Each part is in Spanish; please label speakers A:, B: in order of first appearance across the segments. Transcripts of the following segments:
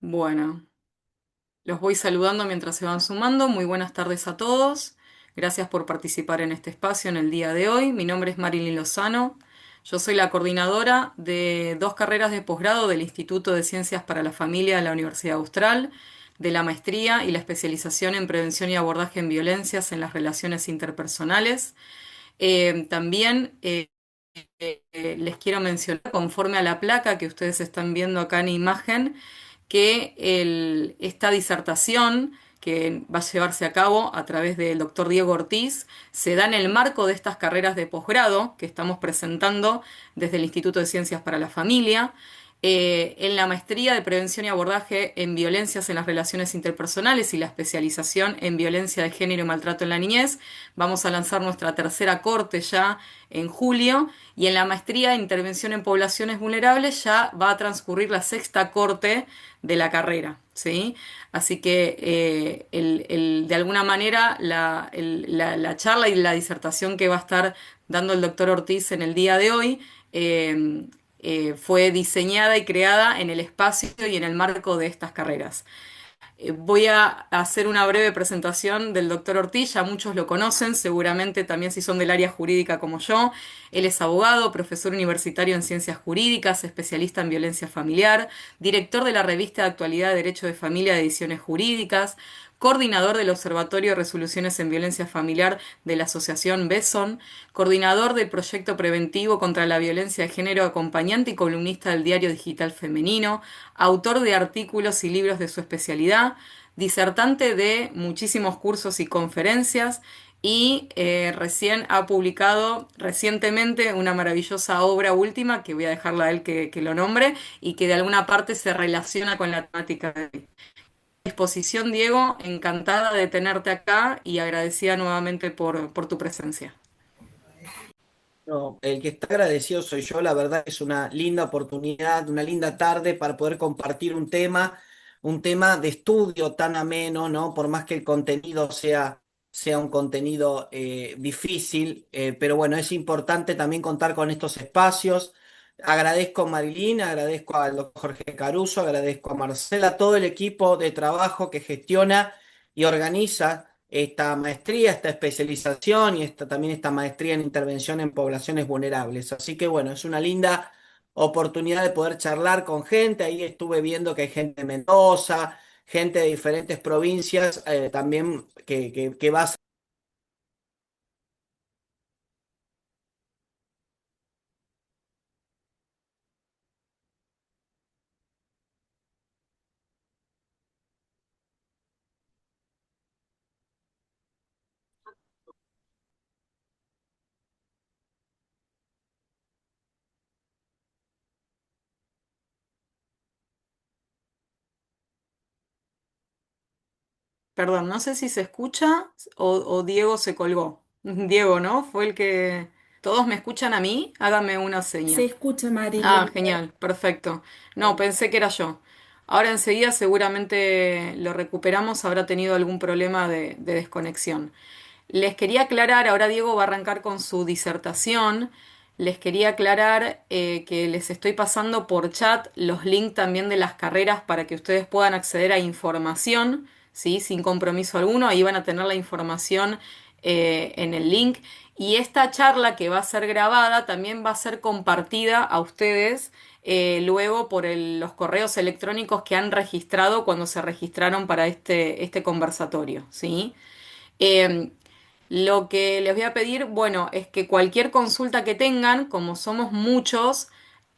A: Bueno, los voy saludando mientras se van sumando. Muy buenas tardes a todos. Gracias por participar en este espacio en el día de hoy. Mi nombre es Marilyn Lozano. Yo soy la coordinadora de dos carreras de posgrado del Instituto de Ciencias para la Familia de la Universidad Austral, de la maestría y la especialización en prevención y abordaje en violencias en las relaciones interpersonales. También les quiero mencionar, conforme a la placa que ustedes están viendo acá en imagen, que esta disertación que va a llevarse a cabo a través del doctor Diego Ortiz se da en el marco de estas carreras de posgrado que estamos presentando desde el Instituto de Ciencias para la Familia. En la maestría de prevención y abordaje en violencias en las relaciones interpersonales y la especialización en violencia de género y maltrato en la niñez, vamos a lanzar nuestra tercera corte ya en julio, y en la maestría en intervención en poblaciones vulnerables ya va a transcurrir la sexta corte de la carrera, ¿sí? Así que de alguna manera la charla y la disertación que va a estar dando el doctor Ortiz en el día de hoy fue diseñada y creada en el espacio y en el marco de estas carreras. Voy a hacer una breve presentación del doctor Ortiz, ya muchos lo conocen, seguramente también si son del área jurídica como yo. Él es abogado, profesor universitario en ciencias jurídicas, especialista en violencia familiar, director de la revista de actualidad de Derecho de Familia de Ediciones Jurídicas, coordinador del Observatorio de Resoluciones en Violencia Familiar de la Asociación Beson, coordinador del proyecto preventivo contra la violencia de género, acompañante y columnista del diario digital femenino, autor de artículos y libros de su especialidad, disertante de muchísimos cursos y conferencias y recién ha publicado recientemente una maravillosa obra última que voy a dejarla a él que lo nombre y que de alguna parte se relaciona con la temática de hoy. Disposición, Diego, encantada de tenerte acá y agradecida nuevamente por tu presencia.
B: No, el que está agradecido soy yo, la verdad es una linda oportunidad, una linda tarde para poder compartir un tema de estudio tan ameno, ¿no? Por más que el contenido sea un contenido difícil, pero bueno, es importante también contar con estos espacios. Agradezco a Marilyn, agradezco al doctor Jorge Caruso, agradezco a Marcela, a todo el equipo de trabajo que gestiona y organiza esta maestría, esta especialización y también esta maestría en intervención en poblaciones vulnerables. Así que bueno, es una linda oportunidad de poder charlar con gente. Ahí estuve viendo que hay gente de Mendoza, gente de diferentes provincias también que va a...
A: Perdón, no sé si se escucha o Diego se colgó. Diego, ¿no? Fue el que... ¿Todos me escuchan a mí? Hágame una
C: Se
A: seña.
C: escucha,
A: Ah,
C: Marilyn.
A: genial, perfecto. No, pensé que era yo. Ahora enseguida seguramente lo recuperamos, habrá tenido algún problema de desconexión. Les quería aclarar, ahora Diego va a arrancar con su disertación, les quería aclarar que les estoy pasando por chat los links también de las carreras para que ustedes puedan acceder a información, ¿sí? Sin compromiso alguno, ahí van a tener la información en el link. Y esta charla que va a ser grabada también va a ser compartida a ustedes luego por los correos electrónicos que han registrado cuando se registraron para este conversatorio, ¿sí? Eh, lo que les voy a pedir, bueno, es que cualquier consulta que tengan, como somos muchos,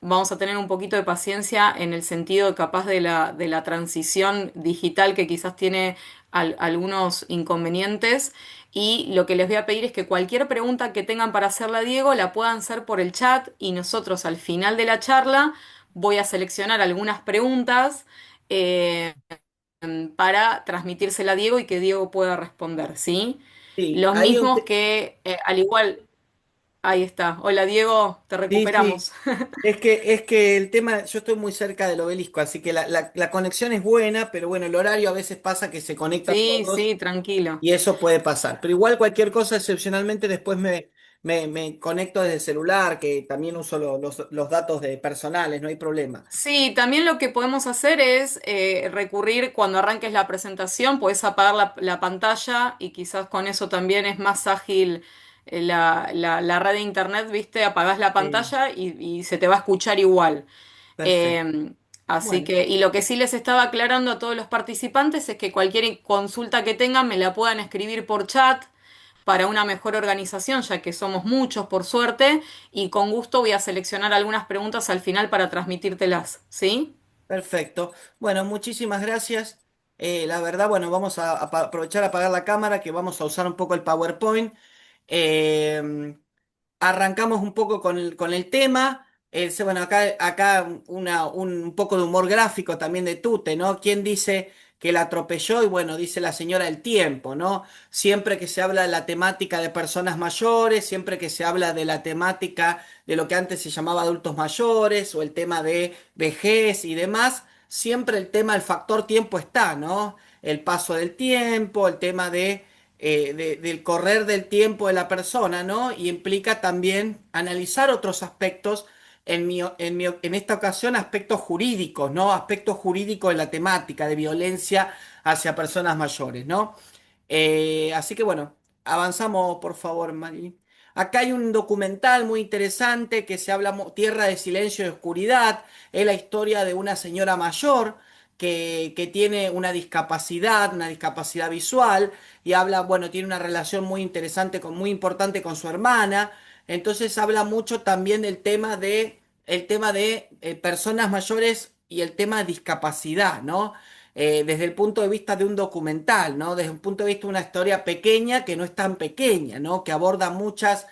A: vamos a tener un poquito de paciencia en el sentido capaz de la transición digital que quizás tiene algunos inconvenientes. Y lo que les voy a pedir es que cualquier pregunta que tengan para hacerle a Diego la puedan hacer por el chat y nosotros al final de la charla voy a seleccionar algunas preguntas eh, para transmitírsela a Diego y que Diego pueda responder, ¿sí?
B: Sí,
A: Los
B: hay un...
A: mismos que, al igual, ahí está. Hola Diego, te
B: Sí, sí.
A: recuperamos.
B: Es que el tema, yo estoy muy cerca del obelisco, así que la conexión es buena, pero bueno, el horario a veces pasa que se conectan
A: Sí,
B: todos
A: sí, tranquilo.
B: y eso puede pasar. Pero igual cualquier cosa, excepcionalmente, después me conecto desde el celular, que también uso los datos personales, no hay problema.
A: Sí, también lo que podemos hacer es recurrir cuando arranques la presentación, puedes apagar la pantalla y quizás con eso también es más ágil la red de internet, ¿viste? Apagás la
B: Sí,
A: pantalla y se te va a escuchar igual.
B: perfecto.
A: Eh, Así
B: Bueno,
A: que, y lo que sí les estaba aclarando a todos los participantes es que cualquier consulta que tengan me la puedan escribir por chat para una mejor organización, ya que somos muchos por suerte, y con gusto voy a seleccionar algunas preguntas al final para transmitírtelas, ¿sí?
B: perfecto. Bueno, muchísimas gracias. La verdad, bueno, vamos a aprovechar a apagar la cámara, que vamos a usar un poco el PowerPoint. Eh, Arrancamos un poco con el tema. Bueno, acá un poco de humor gráfico también de Tute, ¿no? ¿Quién dice que la atropelló? Y bueno, dice la señora del tiempo, ¿no? Siempre que se habla de la temática de personas mayores, siempre que se habla de la temática de lo que antes se llamaba adultos mayores o el tema de vejez y demás, siempre el tema del factor tiempo está, ¿no? El paso del tiempo, el tema del correr del tiempo de la persona, ¿no? Y implica también analizar otros aspectos, en esta ocasión aspectos jurídicos, ¿no? Aspectos jurídicos de la temática de violencia hacia personas mayores, ¿no? Así que bueno, avanzamos, por favor, Mari. Acá hay un documental muy interesante que se habla Tierra de Silencio y Oscuridad. Es la historia de una señora mayor que tiene una discapacidad visual, y habla, bueno, tiene una relación muy interesante, muy importante con su hermana. Entonces habla mucho también el tema de personas mayores y el tema de discapacidad, ¿no? Desde el punto de vista de un documental, ¿no? Desde un punto de vista de una historia pequeña que no es tan pequeña, ¿no? Que aborda muchas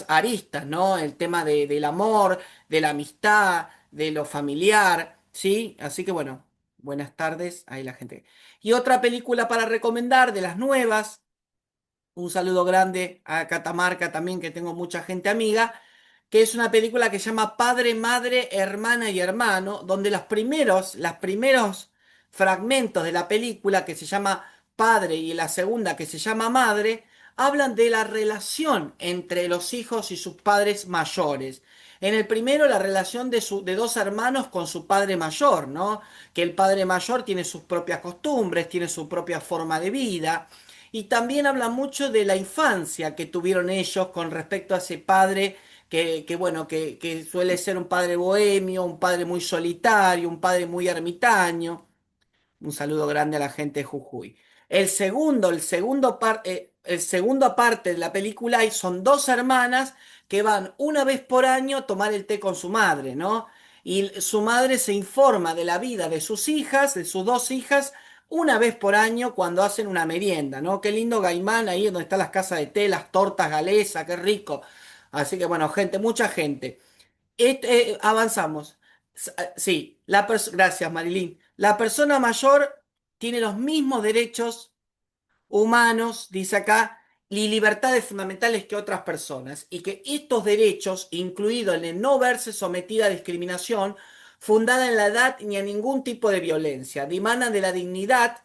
B: aristas, ¿no? El tema del amor, de la amistad, de lo familiar, ¿sí? Así que bueno, buenas tardes, ahí la gente. Y otra película para recomendar de las nuevas, un saludo grande a Catamarca también, que tengo mucha gente amiga, que es una película que se llama Padre, Madre, Hermana y Hermano, donde los primeros fragmentos de la película, que se llama Padre, y la segunda, que se llama Madre, hablan de la relación entre los hijos y sus padres mayores. En el primero, la relación de dos hermanos con su padre mayor, ¿no? Que el padre mayor tiene sus propias costumbres, tiene su propia forma de vida. Y también habla mucho de la infancia que tuvieron ellos con respecto a ese padre bueno, que suele ser un padre bohemio, un padre muy solitario, un padre muy ermitaño. Un saludo grande a la gente de Jujuy. El segundo parte de la película son dos hermanas que van una vez por año a tomar el té con su madre, ¿no? Y su madre se informa de la vida de sus hijas, de sus dos hijas, una vez por año cuando hacen una merienda, ¿no? Qué lindo Gaimán ahí donde están las casas de té, las tortas galesas, qué rico. Así que bueno, gente, mucha gente. Avanzamos. Sí, gracias, Marilyn. La persona mayor tiene los mismos derechos humanos, dice acá, y libertades fundamentales que otras personas, y que estos derechos, incluido el de no verse sometida a discriminación fundada en la edad ni a ningún tipo de violencia, dimanan de la dignidad,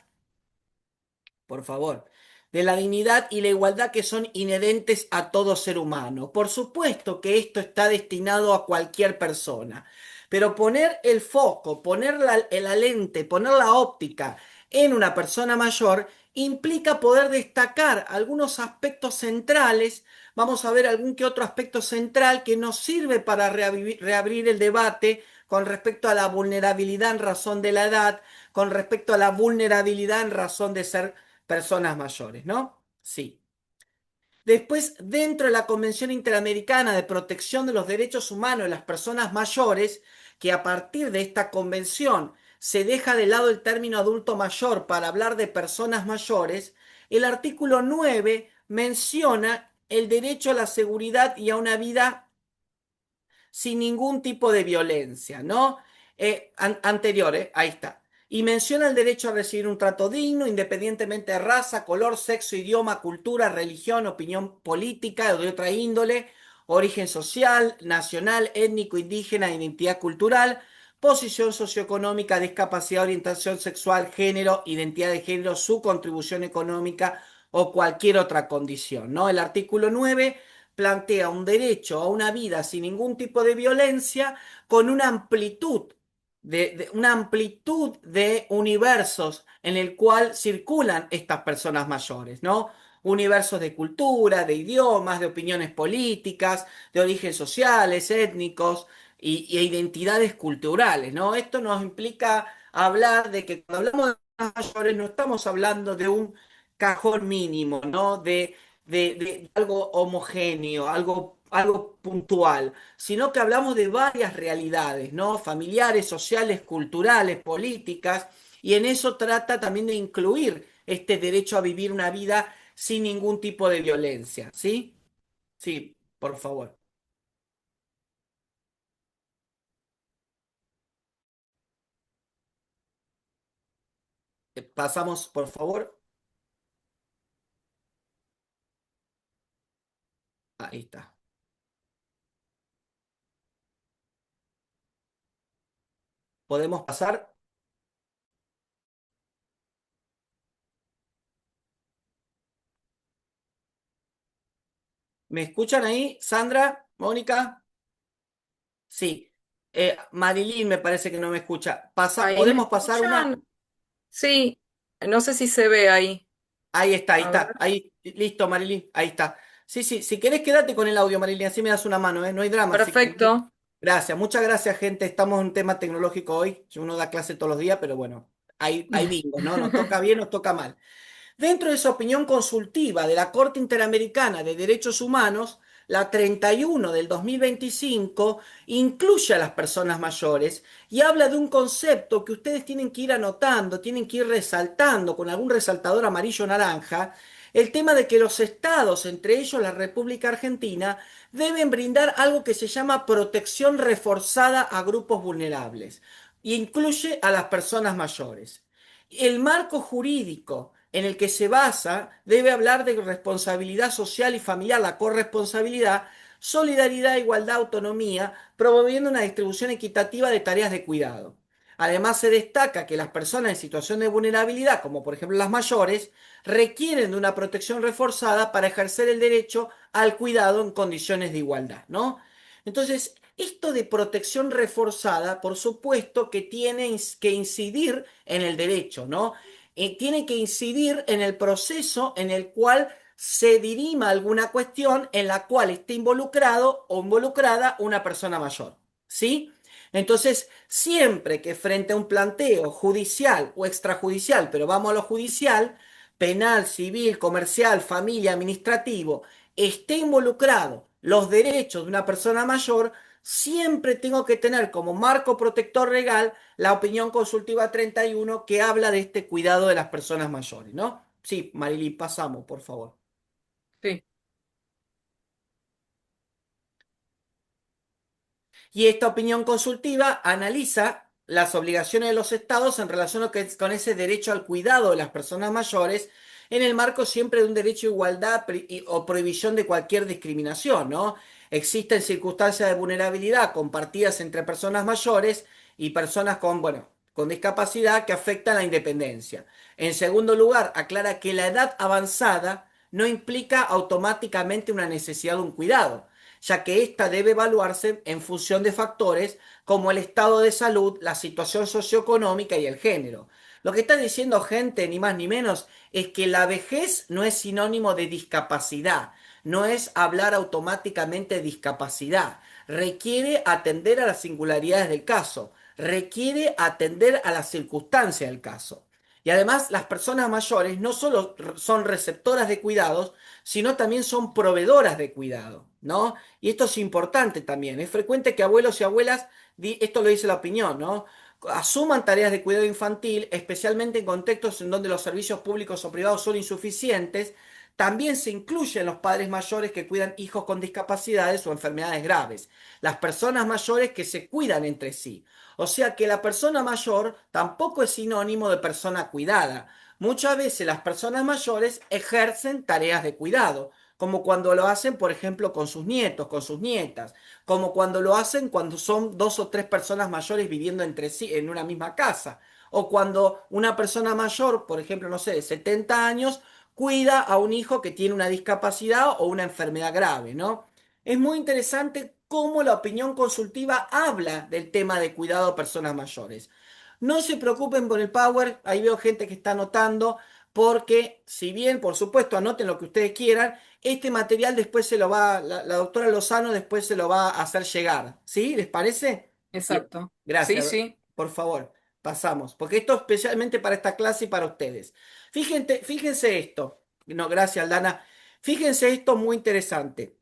B: por favor, de la dignidad y la igualdad que son inherentes a todo ser humano. Por supuesto que esto está destinado a cualquier persona, pero poner el foco, poner la lente, poner la óptica en una persona mayor implica poder destacar algunos aspectos centrales. Vamos a ver algún que otro aspecto central que nos sirve para reabrir el debate con respecto a la vulnerabilidad en razón de la edad, con respecto a la vulnerabilidad en razón de ser personas mayores, ¿no? Sí. Después, dentro de la Convención Interamericana de Protección de los Derechos Humanos de las Personas Mayores, que a partir de esta convención se deja de lado el término adulto mayor para hablar de personas mayores, el artículo 9 menciona el derecho a la seguridad y a una vida sin ningún tipo de violencia, ¿no? Anterior, ahí está. Y menciona el derecho a recibir un trato digno, independientemente de raza, color, sexo, idioma, cultura, religión, opinión política o de otra índole, origen social, nacional, étnico, indígena, identidad cultural, posición socioeconómica, discapacidad, orientación sexual, género, identidad de género, su contribución económica o cualquier otra condición, ¿no? El artículo 9 plantea un derecho a una vida sin ningún tipo de violencia, con una amplitud de universos en el cual circulan estas personas mayores, ¿no? Universos de cultura, de idiomas, de opiniones políticas, de orígenes sociales, étnicos y identidades culturales, ¿no? Esto nos implica hablar de que cuando hablamos de personas mayores no estamos hablando de un cajón mínimo, ¿no? De algo homogéneo, algo puntual, sino que hablamos de varias realidades, ¿no? Familiares, sociales, culturales, políticas, y en eso trata también de incluir este derecho a vivir una vida sin ningún tipo de violencia, ¿sí? Sí, por favor. Pasamos, por favor. Ahí está. ¿Podemos pasar? ¿Me escuchan ahí? Sandra, Mónica. Sí. Marilyn me parece que no me escucha.
A: ¿Ahí me
B: ¿Podemos pasar una?
A: escuchan? Sí, no sé si se ve ahí.
B: Ahí está, ahí
A: A ver,
B: está. Ahí, listo, Marilyn. Ahí está. Sí, sí, si querés quédate con el audio, Marilyn, así me das una mano, ¿eh? No hay drama.
A: perfecto.
B: Gracias, muchas gracias, gente. Estamos en un tema tecnológico hoy. Uno da clase todos los días, pero bueno, hay bingo, ¿no? Nos toca bien, nos toca mal. Dentro de esa opinión consultiva de la Corte Interamericana de Derechos Humanos, la 31 del 2025 incluye a las personas mayores y habla de un concepto que ustedes tienen que ir anotando, tienen que ir resaltando con algún resaltador amarillo o naranja, el tema de que los estados, entre ellos la República Argentina, deben brindar algo que se llama protección reforzada a grupos vulnerables y incluye a las personas mayores. El marco jurídico en el que se basa debe hablar de responsabilidad social y familiar, la corresponsabilidad, solidaridad, igualdad, autonomía, promoviendo una distribución equitativa de tareas de cuidado. Además, se destaca que las personas en situación de vulnerabilidad, como por ejemplo las mayores, requieren de una protección reforzada para ejercer el derecho al cuidado en condiciones de igualdad, ¿no? Entonces, esto de protección reforzada, por supuesto que tiene que incidir en el derecho, ¿no? Tiene que incidir en el proceso en el cual se dirima alguna cuestión en la cual esté involucrado o involucrada una persona mayor, ¿sí? Entonces, siempre que frente a un planteo judicial o extrajudicial, pero vamos a lo judicial, penal, civil, comercial, familia, administrativo, esté involucrado los derechos de una persona mayor, siempre tengo que tener como marco protector legal la opinión consultiva 31 que habla de este cuidado de las personas mayores, ¿no? Sí, Marily, pasamos, por favor.
A: Sí,
B: Y esta opinión consultiva analiza las obligaciones de los estados en relación con ese derecho al cuidado de las personas mayores en el marco siempre de un derecho a igualdad o prohibición de cualquier discriminación, ¿no? Existen circunstancias de vulnerabilidad compartidas entre personas mayores y personas con, bueno, con discapacidad que afectan la independencia. En segundo lugar, aclara que la edad avanzada no implica automáticamente una necesidad de un cuidado, ya que ésta debe evaluarse en función de factores como el estado de salud, la situación socioeconómica y el género. Lo que está diciendo gente, ni más ni menos, es que la vejez no es sinónimo de discapacidad, no es hablar automáticamente de discapacidad, requiere atender a las singularidades del caso, requiere atender a las circunstancias del caso. Y además las personas mayores no solo son receptoras de cuidados, sino también son proveedoras de cuidado, ¿no? Y esto es importante también. Es frecuente que abuelos y abuelas, esto lo dice la opinión, ¿no? Asuman tareas de cuidado infantil, especialmente en contextos en donde los servicios públicos o privados son insuficientes. También se incluyen los padres mayores que cuidan hijos con discapacidades o enfermedades graves. Las personas mayores que se cuidan entre sí. O sea que la persona mayor tampoco es sinónimo de persona cuidada. Muchas veces las personas mayores ejercen tareas de cuidado, como cuando lo hacen, por ejemplo, con sus nietos, con sus nietas, como cuando lo hacen cuando son dos o tres personas mayores viviendo entre sí en una misma casa, o cuando una persona mayor, por ejemplo, no sé, de 70 años, cuida a un hijo que tiene una discapacidad o una enfermedad grave, ¿no? es muy interesante cómo la opinión consultiva habla del tema de cuidado a personas mayores. No se preocupen por el Power, ahí veo gente que está anotando, porque si bien, por supuesto, anoten lo que ustedes quieran, este material después se lo va, la doctora Lozano después se lo va a hacer llegar. ¿Sí? ¿Les parece? Bien,
A: Exacto. Sí,
B: gracias.
A: sí.
B: Por favor, pasamos, porque esto es especialmente para esta clase y para ustedes. Fíjense esto. No, gracias, Aldana. Fíjense esto muy interesante.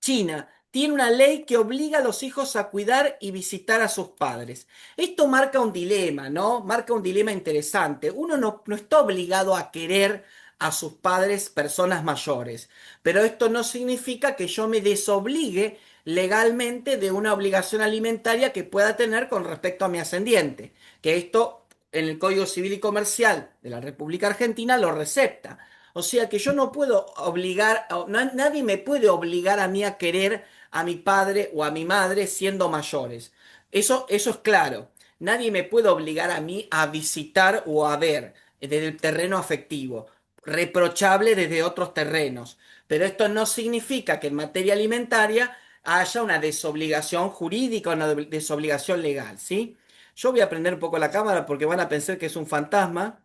B: China tiene una ley que obliga a los hijos a cuidar y visitar a sus padres. Esto marca un dilema, ¿no? Marca un dilema interesante. Uno no está obligado a querer a sus padres personas mayores, pero esto no significa que yo me desobligue legalmente de una obligación alimentaria que pueda tener con respecto a mi ascendiente, que esto en el Código Civil y Comercial de la República Argentina lo recepta. O sea que yo no puedo obligar, nadie me puede obligar a mí a querer a mi padre o a mi madre siendo mayores. Eso es claro. Nadie me puede obligar a mí a visitar o a ver desde el terreno afectivo. Reprochable desde otros terrenos. Pero esto no significa que en materia alimentaria haya una desobligación jurídica o una desobligación legal, ¿sí? Yo voy a prender un poco la cámara porque van a pensar que es un fantasma.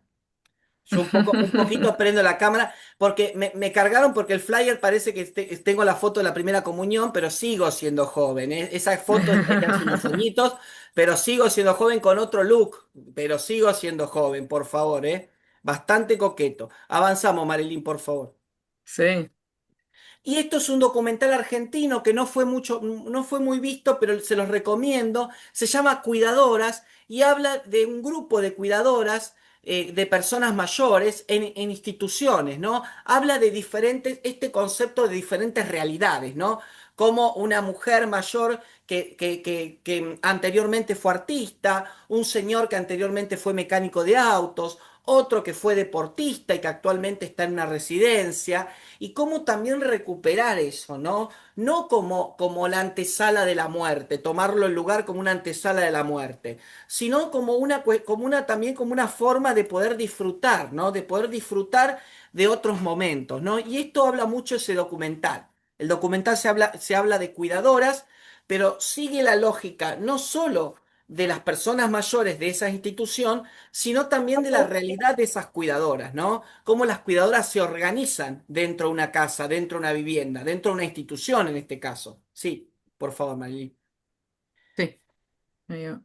B: Yo un poquito prendo la cámara porque me cargaron porque el flyer parece que tengo la foto de la primera comunión, pero sigo siendo joven. Esa foto es de hace unos añitos, pero sigo siendo joven con otro look, pero sigo siendo joven, por favor, ¿eh? Bastante coqueto. Avanzamos, Marilyn, por favor.
A: Sí.
B: Y esto es un documental argentino que no fue mucho, no fue muy visto, pero se los recomiendo. Se llama Cuidadoras y habla de un grupo de cuidadoras de personas mayores en instituciones, ¿no? Habla de diferentes, este concepto de diferentes realidades, ¿no? Como una mujer mayor que anteriormente fue artista, un señor que anteriormente fue mecánico de autos, otro que fue deportista y que actualmente está en una residencia y cómo también recuperar eso, ¿no? No como la antesala de la muerte, tomarlo en lugar como una antesala de la muerte, sino también como una forma de poder disfrutar, ¿no? De poder disfrutar de otros momentos, ¿no? Y esto habla mucho ese documental. El documental se habla de cuidadoras, pero sigue la lógica no solo de las personas mayores de esa institución, sino también de la realidad de esas cuidadoras, ¿no? Cómo las cuidadoras se organizan dentro de una casa, dentro de una vivienda, dentro de una institución en este caso. Sí, por favor, Marilyn.
A: Sí. Ahí va.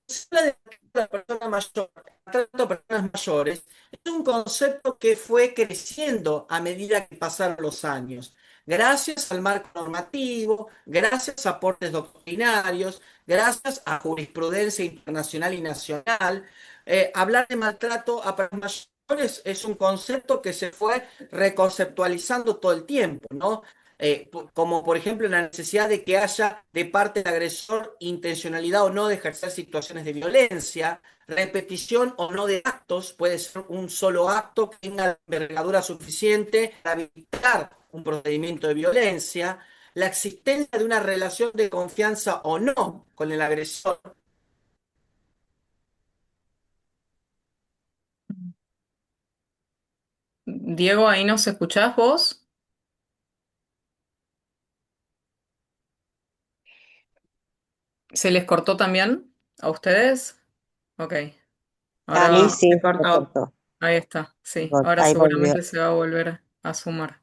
B: Se habla de la persona mayor, trato de personas mayores, es un concepto que fue creciendo a medida que pasaron los años. Gracias al marco normativo, gracias a aportes doctrinarios, gracias a jurisprudencia internacional y nacional, hablar de maltrato a personas mayores es un concepto que se fue reconceptualizando todo el tiempo, ¿no? Como por ejemplo la necesidad de que haya de parte del agresor intencionalidad o no de ejercer situaciones de violencia, repetición o no de actos, puede ser un solo acto que tenga la envergadura suficiente para evitar un procedimiento de violencia, la existencia de una relación de confianza o no con el agresor.
A: Diego, ¿ahí nos escuchás vos? ¿Se les cortó también a ustedes? Ok,
C: A mí
A: ahora
C: sí,
A: se
C: me
A: cortó.
C: cortó.
A: Ahí está, sí, ahora
C: Ahí volvió.
A: seguramente se va a volver a sumar.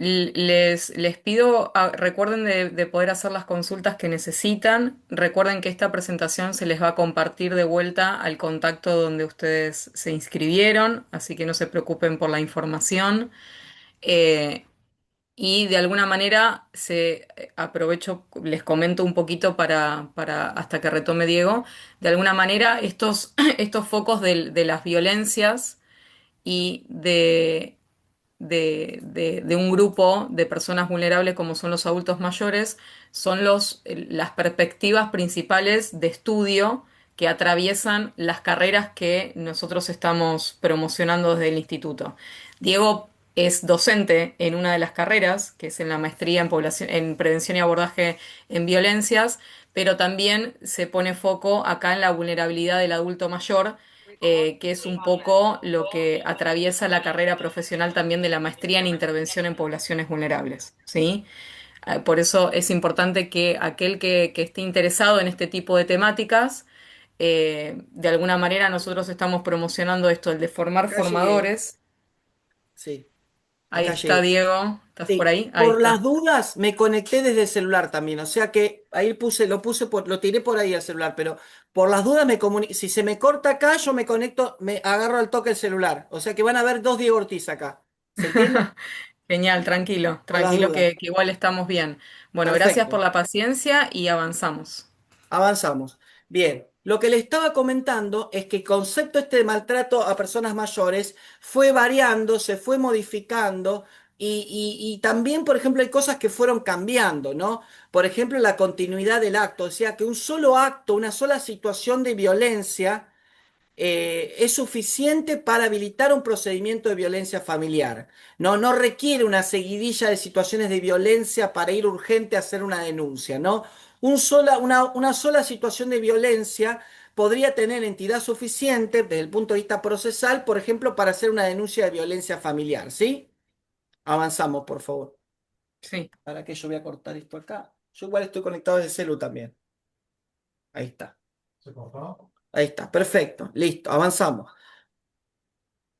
A: Les pido, recuerden de poder hacer las consultas que necesitan. Recuerden que esta presentación se les va a compartir de vuelta al contacto donde ustedes se inscribieron, así que no se preocupen por la información. Eh, y de alguna manera aprovecho, les comento un poquito para hasta que retome Diego. De alguna manera, estos focos de las violencias y de un grupo de personas vulnerables como son los adultos mayores, son las perspectivas principales de estudio que atraviesan las carreras que nosotros estamos promocionando desde el instituto. Diego es docente en una de las carreras, que es en la maestría en prevención y abordaje en violencias, pero también se pone foco acá en la vulnerabilidad del adulto mayor que es un poco lo que atraviesa la carrera profesional también de la maestría en intervención en poblaciones vulnerables, ¿sí? Por eso es importante que aquel que esté interesado en este tipo de temáticas, de alguna manera nosotros estamos promocionando esto, el de formar
B: Acá llegué,
A: formadores.
B: sí,
A: Ahí
B: acá
A: está
B: llegué.
A: Diego, ¿estás por
B: Sí,
A: ahí? Ahí
B: por las
A: está.
B: dudas me conecté desde el celular también, o sea que ahí lo tiré por ahí al celular, pero por las dudas si se me corta acá, yo me conecto, me agarro al toque el celular, o sea que van a ver dos Diego Ortiz acá, ¿se entiende?
A: Genial, tranquilo,
B: Por las
A: tranquilo
B: dudas.
A: que igual estamos bien. Bueno, gracias por
B: Perfecto.
A: la paciencia y avanzamos.
B: Avanzamos. Bien, lo que le estaba comentando es que el concepto este de maltrato a personas mayores fue variando, se fue modificando y también, por ejemplo, hay cosas que fueron cambiando, ¿no? Por ejemplo, la continuidad del acto, o sea, que un solo acto, una sola situación de violencia es suficiente para habilitar un procedimiento de violencia familiar. No, no requiere una seguidilla de situaciones de violencia para ir urgente a hacer una denuncia, ¿no? Una sola situación de violencia podría tener entidad suficiente desde el punto de vista procesal, por ejemplo, para hacer una denuncia de violencia familiar, ¿sí? Avanzamos, por favor.
A: Sí,
B: ¿Para qué yo voy a cortar esto acá? Yo igual estoy conectado desde celu también. Ahí está. Ahí está, perfecto, listo, avanzamos.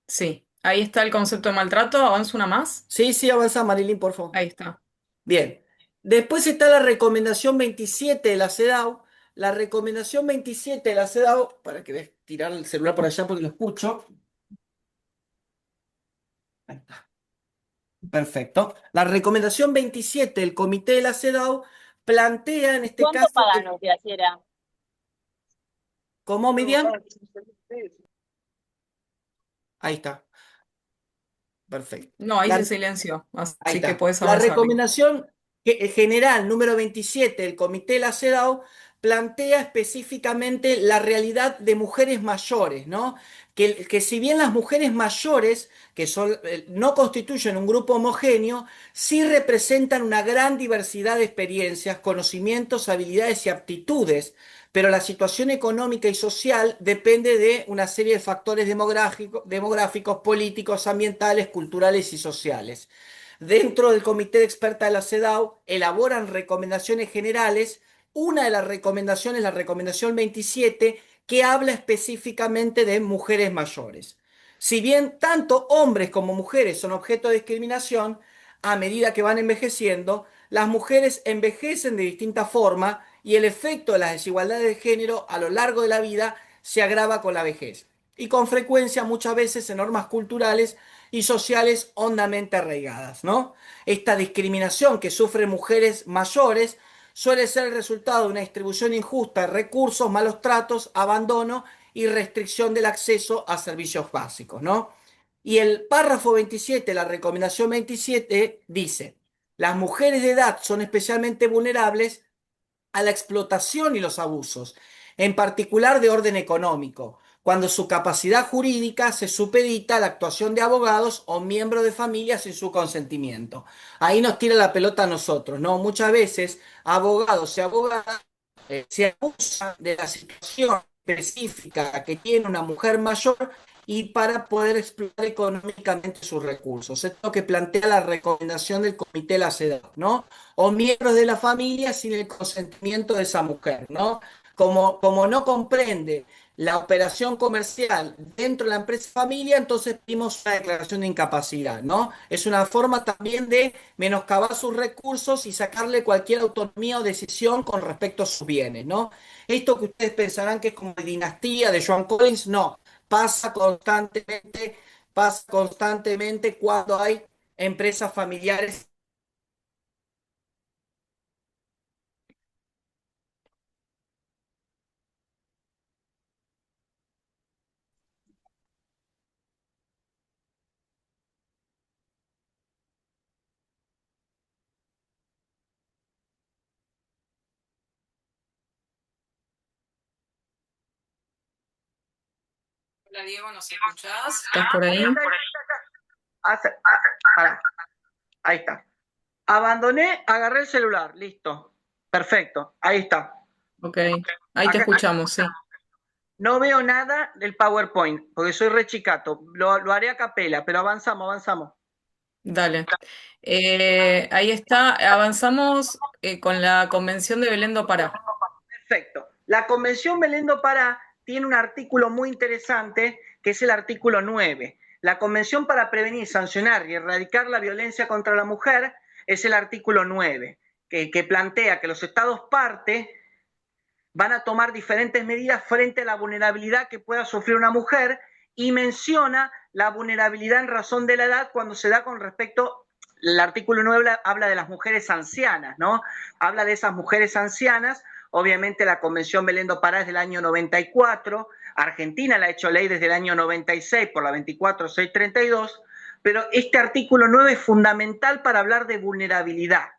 A: sí. Ahí está el concepto de maltrato. ¿Avanza una más?
B: Sí, sí, avanza, Marilyn, por favor.
A: Ahí está.
B: Bien. Después está la recomendación 27 de la CEDAW. La recomendación 27 de la CEDAW, para que ves, tirar el celular por allá porque lo escucho. Ahí está. Perfecto. La recomendación 27 del comité de la CEDAW plantea en este
C: ¿Cuánto
B: caso
C: pagan
B: que,
C: los financiera?
B: ¿cómo, Miriam? Ahí está. Perfecto.
A: No, ahí
B: La
A: se silenció,
B: Ahí
A: así que
B: está.
A: puedes
B: La
A: avanzar.
B: recomendación general número 27 del Comité de la CEDAW plantea específicamente la realidad de mujeres mayores, ¿no? Que si bien las mujeres mayores, que no constituyen un grupo homogéneo, sí representan una gran diversidad de experiencias, conocimientos, habilidades y aptitudes, pero la situación económica y social depende de una serie de factores demográficos, políticos, ambientales, culturales y sociales. Dentro del comité de expertas de la CEDAW elaboran recomendaciones generales. Una de las recomendaciones, la recomendación 27, que habla específicamente de mujeres mayores. Si bien tanto hombres como mujeres son objeto de discriminación, a medida que van envejeciendo, las mujeres envejecen de distinta forma y el efecto de las desigualdades de género a lo largo de la vida se agrava con la vejez. Y con frecuencia, muchas veces, en normas culturales y sociales hondamente arraigadas, ¿no? Esta discriminación que sufren mujeres mayores suele ser el resultado de una distribución injusta de recursos, malos tratos, abandono y restricción del acceso a servicios básicos, ¿no? Y el párrafo 27, la recomendación 27, dice, las mujeres de edad son especialmente vulnerables a la explotación y los abusos, en particular de orden económico, cuando su capacidad jurídica se supedita a la actuación de abogados o miembros de familia sin su consentimiento. Ahí nos tira la pelota a nosotros, ¿no? Muchas veces abogados y abogadas se abusan de la situación específica que tiene una mujer mayor y para poder explotar económicamente sus recursos. Esto es lo que plantea la recomendación del Comité de la CEDAW, ¿no? O miembros de la familia sin el consentimiento de esa mujer, ¿no? Como no comprende la operación comercial dentro de la empresa familia, entonces pedimos una declaración de incapacidad, ¿no? Es una forma también de menoscabar sus recursos y sacarle cualquier autonomía o decisión con respecto a sus bienes, ¿no? Esto que ustedes pensarán que es como de dinastía de Joan Collins, no, pasa constantemente, pasa constantemente cuando hay empresas familiares.
A: Hola Diego, ¿nos escuchás? ¿Estás por ahí?
B: Pará, ahí está. Abandoné, agarré el celular, listo. Perfecto, ahí está.
A: Ok, ahí te
B: Acá,
A: escuchamos, sí.
B: No veo nada del PowerPoint, porque soy re chicato. Lo haré a capela, pero avanzamos, avanzamos.
A: Dale. Ahí está, avanzamos con la Convención de Belén do Pará.
B: Perfecto. La Convención Belén do Pará tiene un artículo muy interesante, que es el artículo 9. La Convención para prevenir, sancionar y erradicar la violencia contra la mujer es el artículo 9, que plantea que los estados parte van a tomar diferentes medidas frente a la vulnerabilidad que pueda sufrir una mujer y menciona la vulnerabilidad en razón de la edad cuando se da con respecto, el artículo 9 habla de las mujeres ancianas, ¿no? Habla de esas mujeres ancianas, obviamente la Convención Belén do Pará es del año 94, Argentina la ha hecho ley desde el año 96 por la 24632, pero este artículo 9 es fundamental para hablar de vulnerabilidad,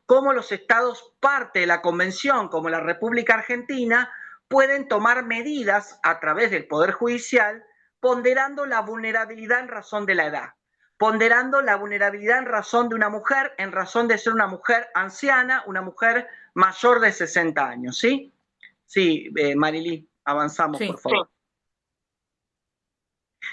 B: cómo los estados parte de la convención, como la República Argentina, pueden tomar medidas a través del Poder Judicial, ponderando la vulnerabilidad en razón de la edad, ponderando la vulnerabilidad en razón de una mujer, en razón de ser una mujer anciana, una mujer mayor de 60 años, ¿sí? Sí, Marilí, avanzamos, por
A: Sí.
B: favor.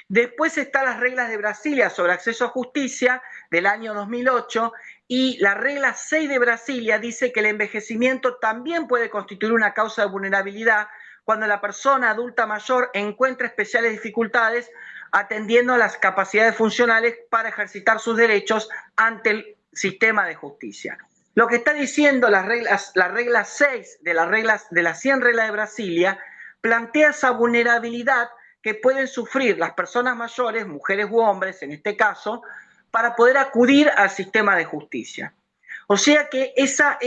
B: Después están las reglas de Brasilia sobre acceso a justicia del año 2008 y la regla 6 de Brasilia dice que el envejecimiento también puede constituir una causa de vulnerabilidad cuando la persona adulta mayor encuentra especiales dificultades atendiendo a las capacidades funcionales para ejercitar sus derechos ante el sistema de justicia. Lo que está diciendo la regla 6 de las 100 reglas de Brasilia plantea esa vulnerabilidad que pueden sufrir las personas mayores, mujeres u hombres en este caso, para poder acudir al sistema de justicia. O sea que esa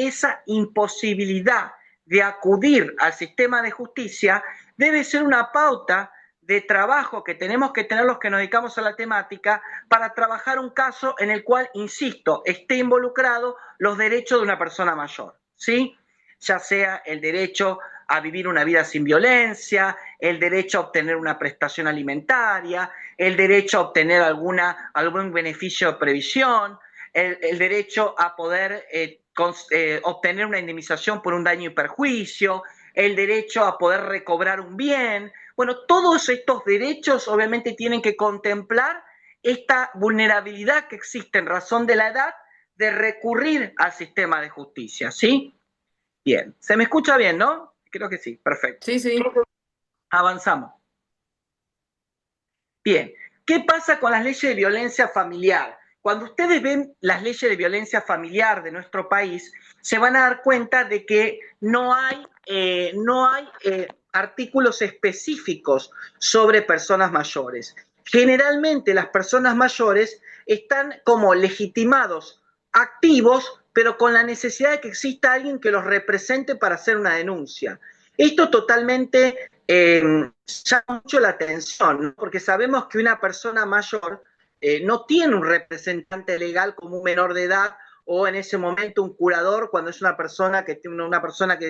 B: imposibilidad de acudir al sistema de justicia debe ser una pauta de trabajo que tenemos que tener los que nos dedicamos a la temática para trabajar un caso en el cual, insisto, esté involucrado los derechos de una persona mayor, ¿sí? Ya sea el derecho a vivir una vida sin violencia, el derecho a obtener una prestación alimentaria, el derecho a obtener algún beneficio de previsión, el derecho a poder obtener una indemnización por un daño y perjuicio, el derecho a poder recobrar un bien. Bueno, todos estos derechos obviamente tienen que contemplar esta vulnerabilidad que existe en razón de la edad de recurrir al sistema de justicia, ¿sí? Bien, ¿se me escucha bien, no? Creo que sí, perfecto.
A: Sí, sí.
B: Avanzamos. Bien, ¿qué pasa con las leyes de violencia familiar? Cuando ustedes ven las leyes de violencia familiar de nuestro país, se van a dar cuenta de que no hay artículos específicos sobre personas mayores. Generalmente las personas mayores están como legitimados, activos, pero con la necesidad de que exista alguien que los represente para hacer una denuncia. Esto totalmente llama mucho la atención, ¿no? Porque sabemos que una persona mayor no tiene un representante legal como un menor de edad o en ese momento un curador cuando es una persona que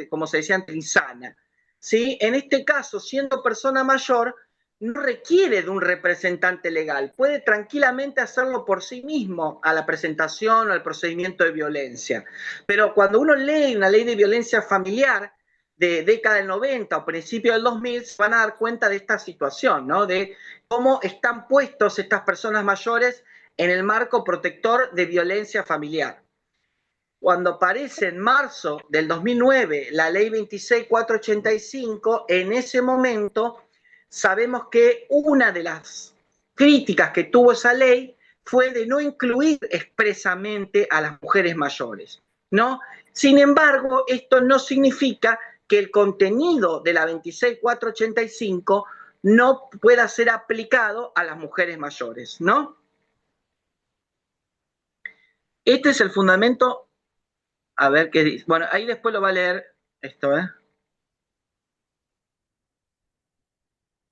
B: como se decía antes, insana. ¿Sí? En este caso, siendo persona mayor, no requiere de un representante legal, puede tranquilamente hacerlo por sí mismo a la presentación o al procedimiento de violencia. Pero cuando uno lee una ley de violencia familiar de década del 90 o principio del 2000, se van a dar cuenta de esta situación, ¿no? De cómo están puestos estas personas mayores en el marco protector de violencia familiar. Cuando aparece en marzo del 2009 la ley 26485, en ese momento sabemos que una de las críticas que tuvo esa ley fue de no incluir expresamente a las mujeres mayores, ¿no? Sin embargo, esto no significa que el contenido de la 26485 no pueda ser aplicado a las mujeres mayores, ¿no? Este es el fundamento. A ver qué dice. Bueno, ahí después lo va a leer esto, ¿eh?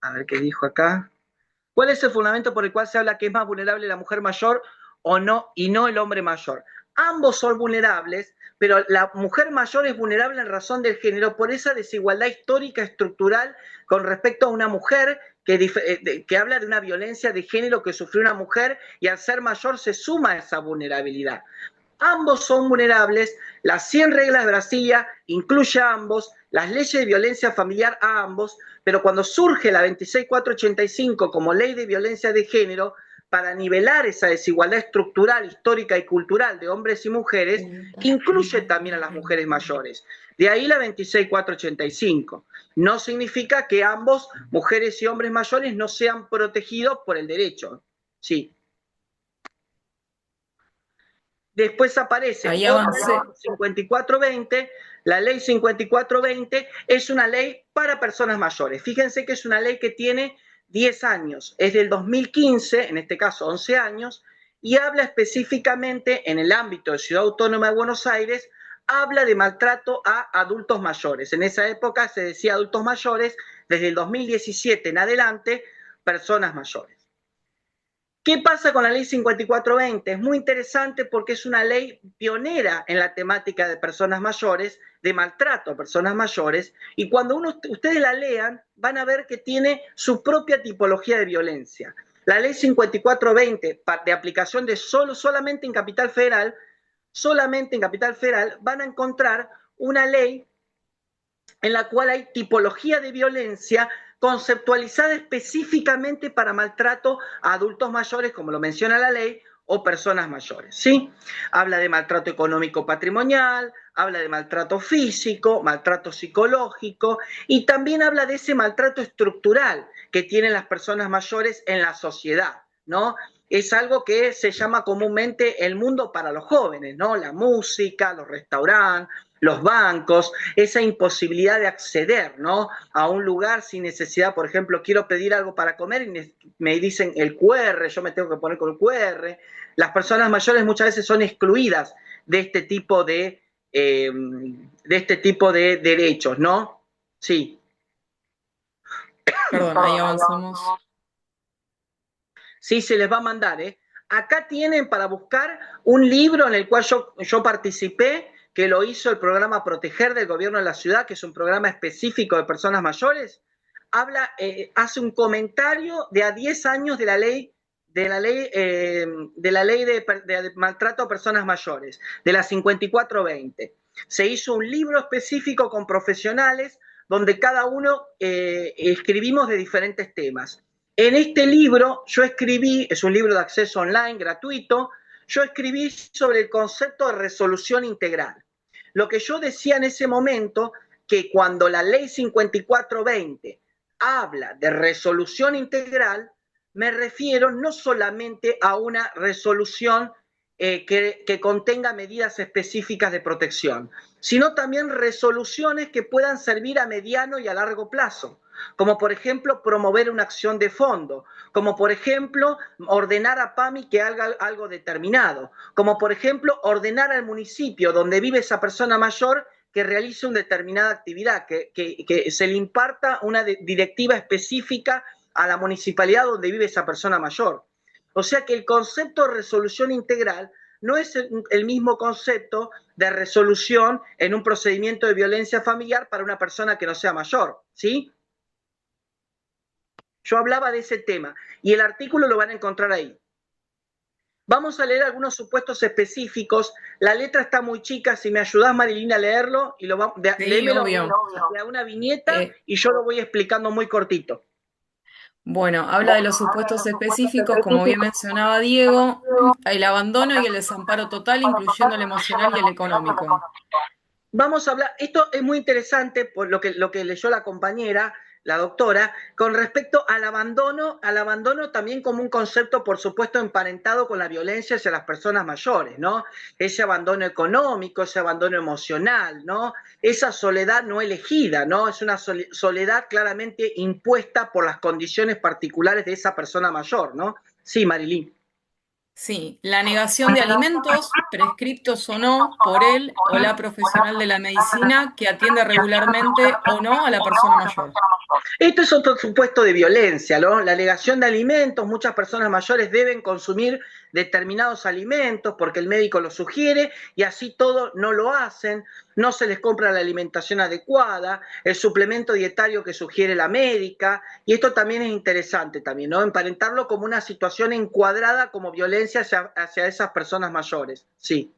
B: A ver qué dijo acá. ¿Cuál es el fundamento por el cual se habla que es más vulnerable la mujer mayor o no y no el hombre mayor? Ambos son vulnerables, pero la mujer mayor es vulnerable en razón del género por esa desigualdad histórica estructural con respecto a una mujer que habla de una violencia de género que sufrió una mujer y al ser mayor se suma a esa vulnerabilidad. Ambos son vulnerables, las 100 reglas de Brasilia incluye a ambos, las leyes de violencia familiar a ambos, pero cuando surge la 26485 como ley de violencia de género, para nivelar esa desigualdad estructural, histórica y cultural de hombres y mujeres, incluye también a las mujeres mayores. De ahí la 26485. No significa que ambos, mujeres y hombres mayores, no sean protegidos por el derecho. Sí. Después aparece
A: Ahí
B: otra
A: avancé.
B: ley 5420. La ley 5420 es una ley para personas mayores. Fíjense que es una ley que tiene 10 años. Es del 2015, en este caso 11 años, y habla específicamente en el ámbito de Ciudad Autónoma de Buenos Aires, habla de maltrato a adultos mayores. En esa época se decía adultos mayores, desde el 2017 en adelante, personas mayores. ¿Qué pasa con la ley 5420? Es muy interesante porque es una ley pionera en la temática de personas mayores, de maltrato a personas mayores, y cuando ustedes la lean van a ver que tiene su propia tipología de violencia. La ley 5420, de aplicación de solamente en Capital Federal, van a encontrar una ley en la cual hay tipología de violencia conceptualizada específicamente para maltrato a adultos mayores, como lo menciona la ley, o personas mayores, ¿sí? Habla de maltrato económico patrimonial, habla de maltrato físico, maltrato psicológico, y también habla de ese maltrato estructural que tienen las personas mayores en la sociedad, ¿no? Es algo que se llama comúnmente el mundo para los jóvenes, ¿no? La música, los restaurantes, los bancos, esa imposibilidad de acceder, ¿no?, a un lugar sin necesidad. Por ejemplo, quiero pedir algo para comer y me dicen el QR, yo me tengo que poner con el QR. Las personas mayores muchas veces son excluidas de este tipo de derechos, ¿no? Sí.
A: Perdón, ahí avanzamos.
B: Sí, se les va a mandar, ¿eh? Acá tienen para buscar un libro en el cual yo participé, que lo hizo el programa Proteger del Gobierno de la Ciudad, que es un programa específico de personas mayores. Hace un comentario de a 10 años de la ley de maltrato a personas mayores, de la 5420. Se hizo un libro específico con profesionales donde cada uno escribimos de diferentes temas. En este libro yo escribí, es un libro de acceso online gratuito, yo escribí sobre el concepto de resolución integral. Lo que yo decía en ese momento, que cuando la ley 5420 habla de resolución integral, me refiero no solamente a una resolución que contenga medidas específicas de protección, sino también resoluciones que puedan servir a mediano y a largo plazo, como por ejemplo promover una acción de fondo, como por ejemplo ordenar a PAMI que haga algo determinado, como por ejemplo ordenar al municipio donde vive esa persona mayor que realice una determinada actividad, que se le imparta una directiva específica a la municipalidad donde vive esa persona mayor. O sea que el concepto de resolución integral no es el mismo concepto de resolución en un procedimiento de violencia familiar para una persona que no sea mayor, ¿sí? Yo hablaba de ese tema y el artículo lo van a encontrar ahí. Vamos a leer algunos supuestos específicos. La letra está muy chica, si me ayudás, Marilina, a leerlo, y
A: Sí,
B: léemelo
A: obvio.
B: de una viñeta y yo lo voy explicando muy cortito.
A: Bueno, habla de los supuestos específicos, como bien mencionaba Diego, el abandono y el desamparo total, incluyendo el emocional y el económico.
B: Vamos a hablar, esto es muy interesante por lo que leyó la compañera, la doctora, con respecto al abandono también como un concepto, por supuesto, emparentado con la violencia hacia las personas mayores, ¿no? Ese abandono económico, ese abandono emocional, ¿no? Esa soledad no elegida, ¿no? Es una soledad claramente impuesta por las condiciones particulares de esa persona mayor, ¿no? Sí, Marilyn.
A: Sí, la negación de alimentos, prescriptos o no, por él o la profesional de la medicina que atiende regularmente o no a la persona mayor.
B: Esto es otro supuesto de violencia, ¿no? La negación de alimentos. Muchas personas mayores deben consumir determinados alimentos porque el médico lo sugiere y así todo no lo hacen, no se les compra la alimentación adecuada, el suplemento dietario que sugiere la médica, y esto también es interesante también, ¿no? Emparentarlo como una situación encuadrada como violencia hacia esas personas mayores, sí.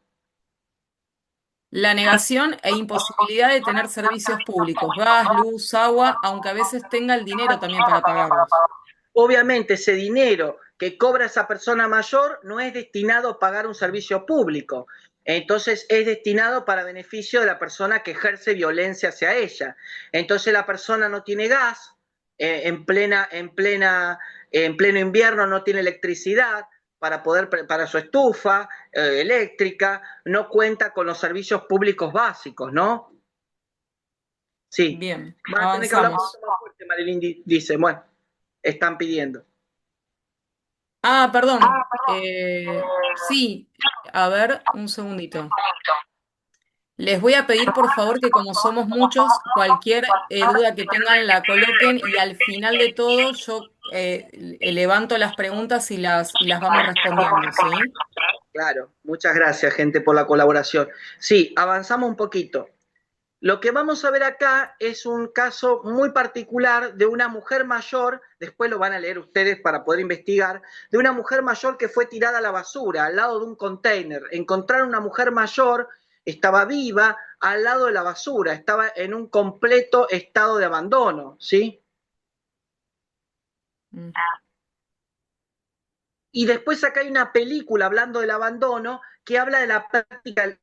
A: La negación e imposibilidad de tener servicios públicos, gas, luz, agua, aunque a veces tenga el dinero también para pagarlos.
B: Obviamente ese dinero que cobra esa persona mayor no es destinado a pagar un servicio público, entonces es destinado para beneficio de la persona que ejerce violencia hacia ella. Entonces la persona no tiene gas, en pleno invierno no tiene electricidad para su estufa eléctrica, no cuenta con los servicios públicos básicos, ¿no? Sí,
A: Bien,
B: van a tener que hablar un
A: avanzamos.
B: poquito más fuerte, Marilyn dice, bueno, están pidiendo.
A: Ah, perdón. Sí, a ver, un segundito. Les voy a pedir por favor que como somos muchos, cualquier duda que tengan la coloquen y al final de todo yo levanto las preguntas y las vamos respondiendo, ¿sí?
B: Claro, muchas gracias, gente, por la colaboración. Sí, avanzamos un poquito. Lo que vamos a ver acá es un caso muy particular de una mujer mayor, después lo van a leer ustedes para poder investigar, de una mujer mayor que fue tirada a la basura, al lado de un container. Encontraron una mujer mayor, estaba viva, al lado de la basura, estaba en un completo estado de abandono, ¿sí?
A: Mm.
B: Y después acá hay una película hablando del abandono que habla de la práctica del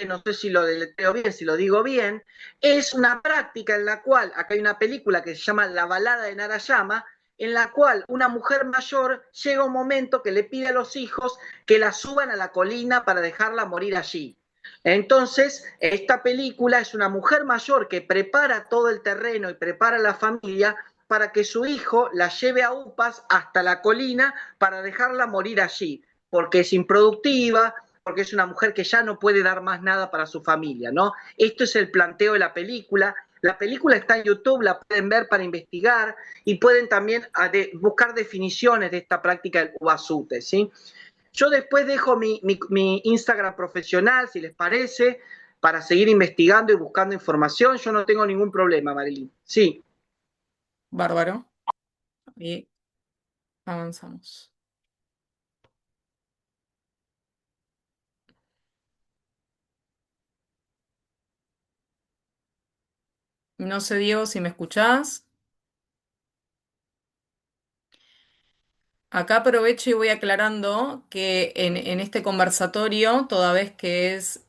B: no sé si lo deletreo bien, si lo digo bien, es una práctica en la cual, acá hay una película que se llama La balada de Narayama, en la cual una mujer mayor llega un momento que le pide a los hijos que la suban a la colina para dejarla morir allí. Entonces, esta película es una mujer mayor que prepara todo el terreno y prepara la familia para que su hijo la lleve a UPAs hasta la colina para dejarla morir allí, porque es improductiva, porque es una mujer que ya no puede dar más nada para su familia, ¿no? Esto es el planteo de la película. La película está en YouTube, la pueden ver para investigar y pueden también buscar definiciones de esta práctica del ubasute, ¿sí? Yo después dejo mi Instagram profesional, si les parece, para seguir investigando y buscando información. Yo no tengo ningún problema, Marilyn. Sí.
A: Bárbaro. Y avanzamos. No sé, Diego, si me escuchás. Acá aprovecho y voy aclarando que en este conversatorio, toda vez que es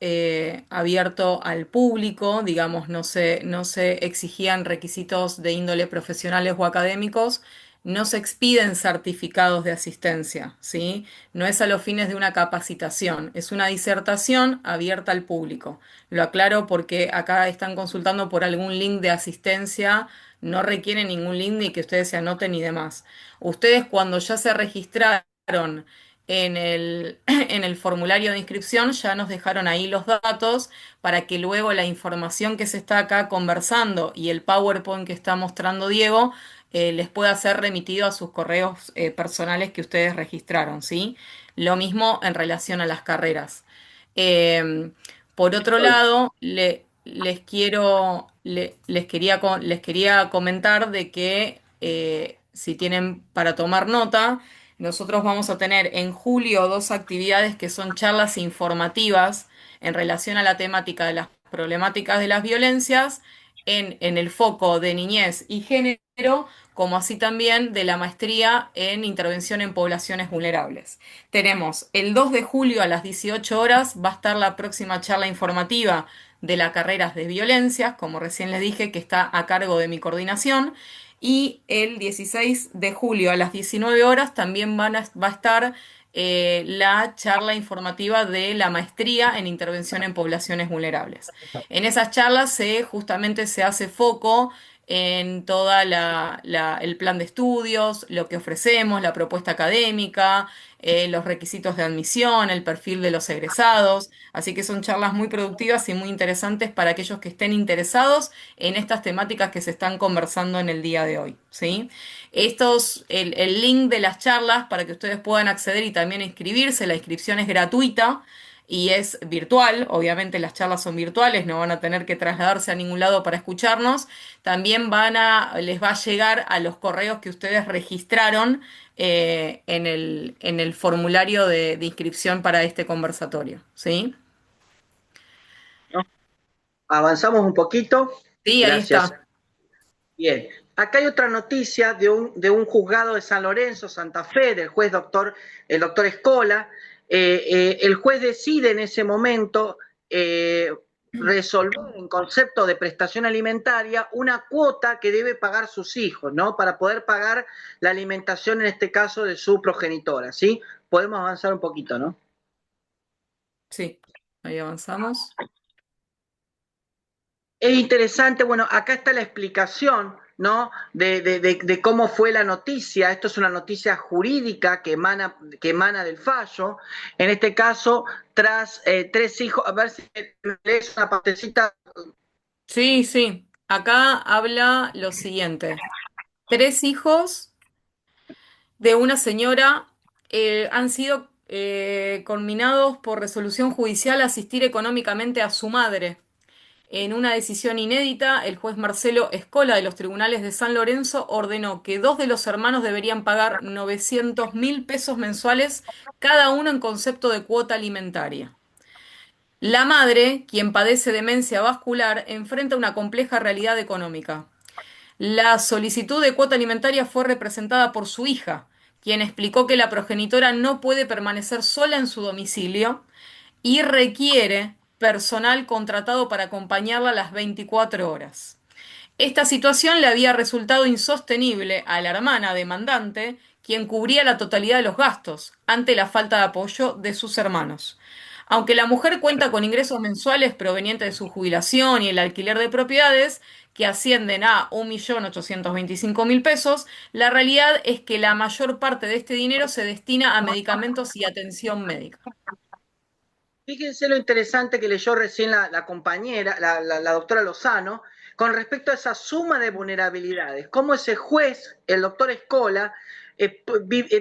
A: abierto al público, digamos, no se exigían requisitos de índole profesionales o académicos, no se expiden certificados de asistencia, ¿sí? No es a los fines de una capacitación, es una disertación abierta al público. Lo aclaro porque acá están consultando por algún link de asistencia, no requiere ningún link ni que ustedes se anoten ni demás. Ustedes cuando ya se registraron en el formulario de inscripción ya nos dejaron ahí los datos para que luego la información que se está acá conversando y el PowerPoint que está mostrando Diego les pueda ser remitido a sus correos personales que ustedes registraron, ¿sí? Lo mismo en relación a las carreras. Eh, por otro lado, les quería comentar de que si tienen para tomar nota, nosotros vamos a tener en julio dos actividades que son charlas informativas en relación a la temática de las problemáticas de las violencias en el foco de niñez y género, como así también de la maestría en intervención en poblaciones vulnerables. Tenemos el 2 de julio a las 18 horas, va a estar la próxima charla informativa de las carreras de violencias, como recién les dije, que está a cargo de mi coordinación. Y el 16 de julio a las 19 horas también va a estar la charla informativa de la maestría en intervención en poblaciones vulnerables. En esas charlas justamente se hace foco en toda el plan de estudios, lo que ofrecemos, la propuesta académica, los requisitos de admisión, el perfil de los egresados. Así que son charlas muy productivas y muy interesantes para aquellos que estén interesados en estas temáticas que se están conversando en el día de hoy, ¿sí? El link de las charlas para que ustedes puedan acceder y también inscribirse, la inscripción es gratuita. y es virtual, obviamente las charlas son virtuales, no van a tener que trasladarse a ningún lado para escucharnos, también les va a llegar a los correos que ustedes registraron en el formulario de inscripción para este conversatorio, ¿sí?
B: ¿No? Avanzamos un poquito.
A: Sí, ahí
B: Gracias.
A: está.
B: Bien. Acá hay otra noticia de un juzgado de San Lorenzo, Santa Fe, del juez el doctor Escola. El juez decide en ese momento resolver en concepto de prestación alimentaria una cuota que debe pagar sus hijos, ¿no? Para poder pagar la alimentación, en este caso, de su progenitora, ¿sí? Podemos avanzar un poquito, ¿no?
A: Sí, ahí avanzamos.
B: Es interesante, bueno, acá está la explicación, ¿no? De cómo fue la noticia. Esto es una noticia jurídica que emana del fallo. En este caso, tras 3 hijos, a ver si me lees una partecita.
A: Sí, sí. Acá habla lo siguiente. Tres hijos de una señora han sido conminados por resolución judicial a asistir económicamente a su madre. En una decisión inédita, el juez Marcelo Escola de los tribunales de San Lorenzo ordenó que dos de los hermanos deberían pagar 900.000 pesos mensuales cada uno en concepto de cuota alimentaria. La madre, quien padece demencia vascular, enfrenta una compleja realidad económica. La solicitud de cuota alimentaria fue representada por su hija, quien explicó que la progenitora no puede permanecer sola en su domicilio y requiere personal contratado para acompañarla las 24 horas. Esta situación le había resultado insostenible a la hermana demandante, quien cubría la totalidad de los gastos, ante la falta de apoyo de sus hermanos. Aunque la mujer cuenta con ingresos mensuales provenientes de su jubilación y el alquiler de propiedades, que ascienden a 1.825.000 pesos, la realidad es que la mayor parte de este dinero se destina a medicamentos y atención médica.
B: Fíjense lo interesante que leyó recién la compañera, la doctora Lozano, con respecto a esa suma de vulnerabilidades. Cómo ese juez, el doctor Escola,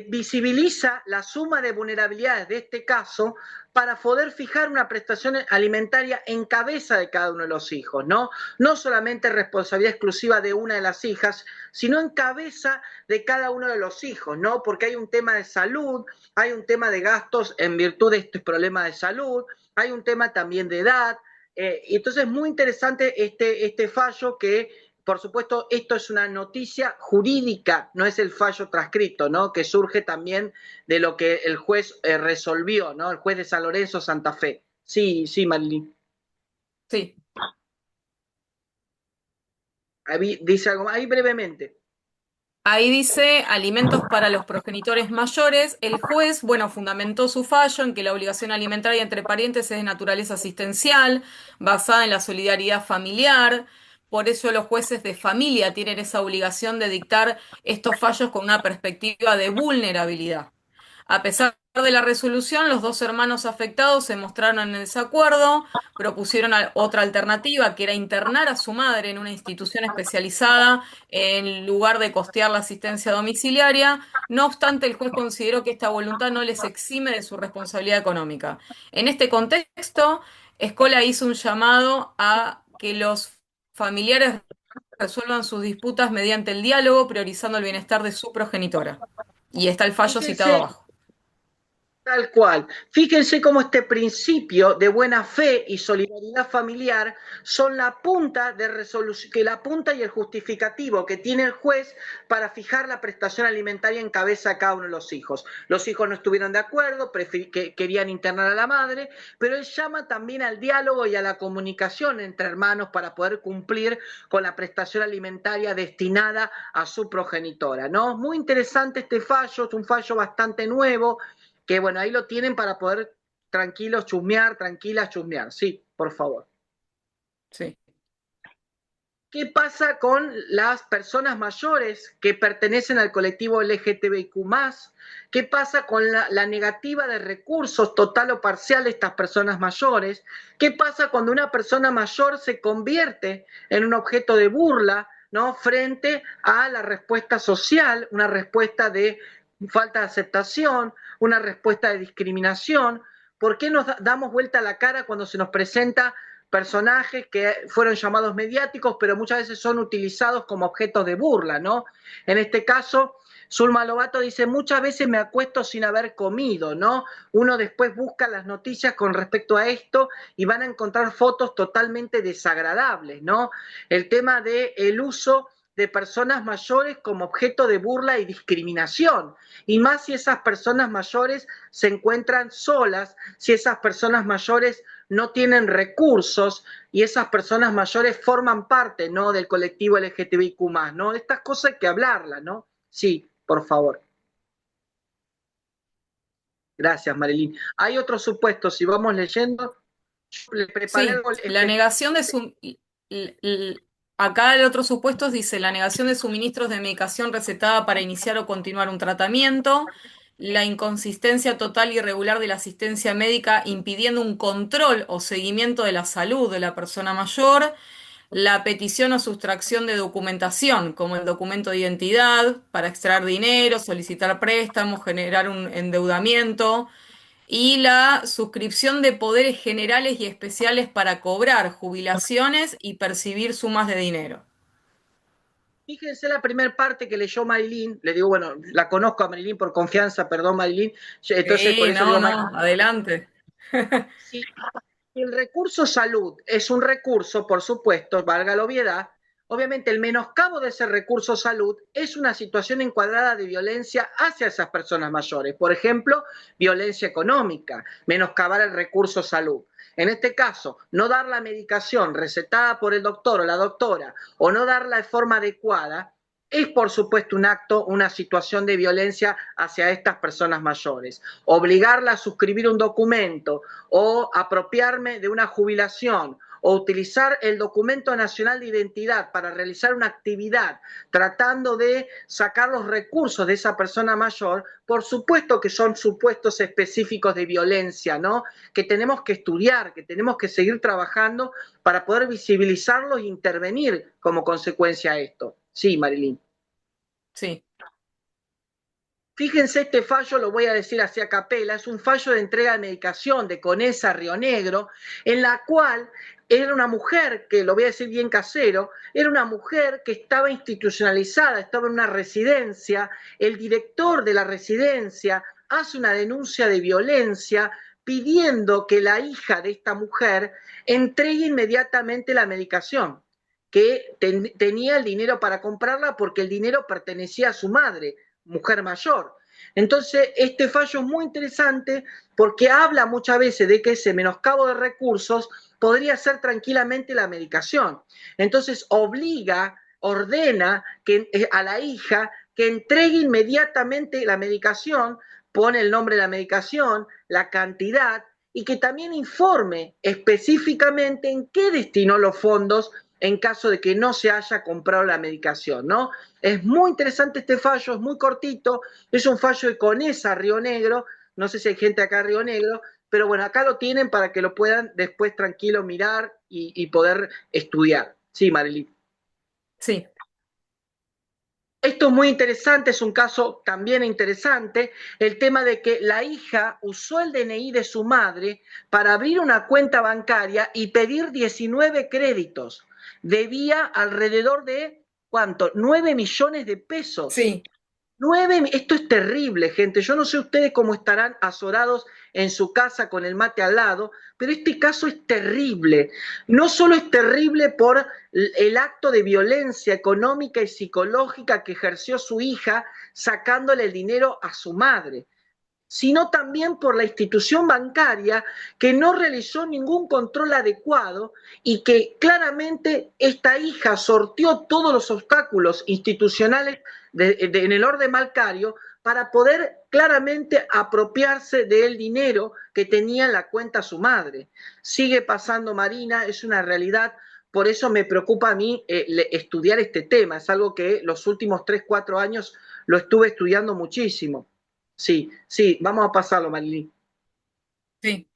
B: visibiliza la suma de vulnerabilidades de este caso para poder fijar una prestación alimentaria en cabeza de cada uno de los hijos, ¿no? No solamente responsabilidad exclusiva de una de las hijas, sino en cabeza de cada uno de los hijos, ¿no? Porque hay un tema de salud, hay un tema de gastos en virtud de estos problemas de salud, hay un tema también de edad, y entonces es muy interesante este fallo que, por supuesto, esto es una noticia jurídica, no es el fallo transcrito, ¿no? Que surge también de lo que el juez resolvió, ¿no? El juez de San Lorenzo, Santa Fe. Sí, sí, Marilyn.
A: Sí.
B: Ahí dice algo más, ahí brevemente.
A: Ahí dice alimentos para los progenitores mayores. El juez, bueno, fundamentó su fallo en que la obligación alimentaria entre parientes es de naturaleza asistencial, basada en la solidaridad familiar. Por eso los jueces de familia tienen esa obligación de dictar estos fallos con una perspectiva de vulnerabilidad. A pesar de la resolución, los dos hermanos afectados se mostraron en desacuerdo, propusieron otra alternativa, que era internar a su madre en una institución especializada en lugar de costear la asistencia domiciliaria. No obstante, el juez consideró que esta voluntad no les exime de su responsabilidad económica. En este contexto, Escola hizo un llamado a que los familiares resuelvan sus disputas mediante el diálogo, priorizando el bienestar de su progenitora. Y está el fallo citado
B: Fíjense.
A: abajo.
B: Tal cual. Fíjense cómo este principio de buena fe y solidaridad familiar son la punta de resolución, que la punta y el justificativo que tiene el juez para fijar la prestación alimentaria en cabeza a cada uno de los hijos. Los hijos no estuvieron de acuerdo, querían internar a la madre, pero él llama también al diálogo y a la comunicación entre hermanos para poder cumplir con la prestación alimentaria destinada a su progenitora, ¿no? Muy interesante este fallo, es un fallo bastante nuevo que bueno, ahí lo tienen para poder tranquilos chusmear, tranquilas chusmear. Sí, por favor.
A: Sí.
B: ¿Qué pasa con las personas mayores que pertenecen al colectivo LGTBIQ+? ¿Qué pasa con la negativa de recursos total o parcial de estas personas mayores? ¿Qué pasa cuando una persona mayor se convierte en un objeto de burla, ¿no? Frente a la respuesta social, una respuesta de falta de aceptación, una respuesta de discriminación? ¿por qué nos damos vuelta la cara cuando se nos presenta personajes que fueron llamados mediáticos, pero muchas veces son utilizados como objetos de burla, ¿no? En este caso, Zulma Lobato dice, muchas veces me acuesto sin haber comido, ¿no? Uno después busca las noticias con respecto a esto y van a encontrar fotos totalmente desagradables, ¿no? El tema del uso de personas mayores como objeto de burla y discriminación, y más si esas personas mayores se encuentran solas, si esas personas mayores no tienen recursos y esas personas mayores forman parte, ¿no?, del colectivo LGTBIQ+, ¿no? Estas cosas hay que hablarlas, ¿no? Sí, por favor. Gracias, Marilyn. Hay otros supuestos, si vamos leyendo, yo le preparé
A: Sí,
B: algo
A: la
B: específico.
A: negación de su... Acá el otro supuesto dice la negación de suministros de medicación recetada para iniciar o continuar un tratamiento, la inconsistencia total y irregular de la asistencia médica impidiendo un control o seguimiento de la salud de la persona mayor, la petición o sustracción de documentación, como el documento de identidad, para extraer dinero, solicitar préstamos, generar un endeudamiento y la suscripción de poderes generales y especiales para cobrar jubilaciones y percibir sumas de dinero.
B: Fíjense la primera parte que leyó Marilyn, le digo, bueno, la conozco a Marilyn por confianza, perdón Marilyn, entonces por
A: Sí,
B: eso
A: no,
B: digo,
A: no, adelante.
B: si el recurso salud es un recurso, por supuesto, valga la obviedad, obviamente el menoscabo de ese recurso salud es una situación encuadrada de violencia hacia esas personas mayores. Por ejemplo, violencia económica, menoscabar el recurso salud. En este caso, no dar la medicación recetada por el doctor o la doctora o no darla de forma adecuada es, por supuesto, un acto, una situación de violencia hacia estas personas mayores. Obligarla a suscribir un documento o apropiarme de una jubilación o utilizar el documento nacional de identidad para realizar una actividad tratando de sacar los recursos de esa persona mayor, por supuesto que son supuestos específicos de violencia, ¿no? Que tenemos que estudiar, que tenemos que seguir trabajando para poder visibilizarlos e intervenir como consecuencia a esto. Sí, Marilyn.
A: Sí,
B: Fíjense, este fallo, lo voy a decir así a capela, es un fallo de entrega de medicación de Conesa Río Negro, en la cual era una mujer, que lo voy a decir bien casero, era una mujer que estaba institucionalizada, estaba en una residencia, el director de la residencia hace una denuncia de violencia pidiendo que la hija de esta mujer entregue inmediatamente la medicación, que tenía el dinero para comprarla porque el dinero pertenecía a su madre, mujer mayor. Entonces, este fallo es muy interesante porque habla muchas veces de que ese menoscabo de recursos podría ser tranquilamente la medicación. Entonces, obliga, ordena que, a la hija que entregue inmediatamente la medicación, pone el nombre de la medicación, la cantidad, y que también informe específicamente en qué destinó los fondos en caso de que no se haya comprado la medicación, ¿no? Es muy interesante este fallo, es muy cortito, es un fallo de Conesa Río Negro, no sé si hay gente acá en Río Negro, pero bueno, acá lo tienen para que lo puedan después tranquilo mirar y poder estudiar. Sí, Marilyn.
A: sí.
B: Esto es muy interesante, es un caso también interesante, el tema de que la hija usó el DNI de su madre para abrir una cuenta bancaria y pedir 19 créditos. Debía alrededor de, ¿cuánto? 9 millones de pesos.
A: Sí,
B: 9, esto es terrible, gente. Yo no sé ustedes cómo estarán azorados en su casa con el mate al lado, pero este caso es terrible. No solo es terrible por el acto de violencia económica y psicológica que ejerció su hija sacándole el dinero a su madre, sino también por la institución bancaria que no realizó ningún control adecuado y que claramente esta hija sorteó todos los obstáculos institucionales en el orden bancario para poder claramente apropiarse del dinero que tenía en la cuenta su madre. Sigue pasando, Marina, es una realidad. Por eso me preocupa a mí estudiar este tema. Es algo que los últimos 3, 4 años lo estuve estudiando muchísimo. Sí, sí, vamos a pasarlo, Marilyn.
A: sí.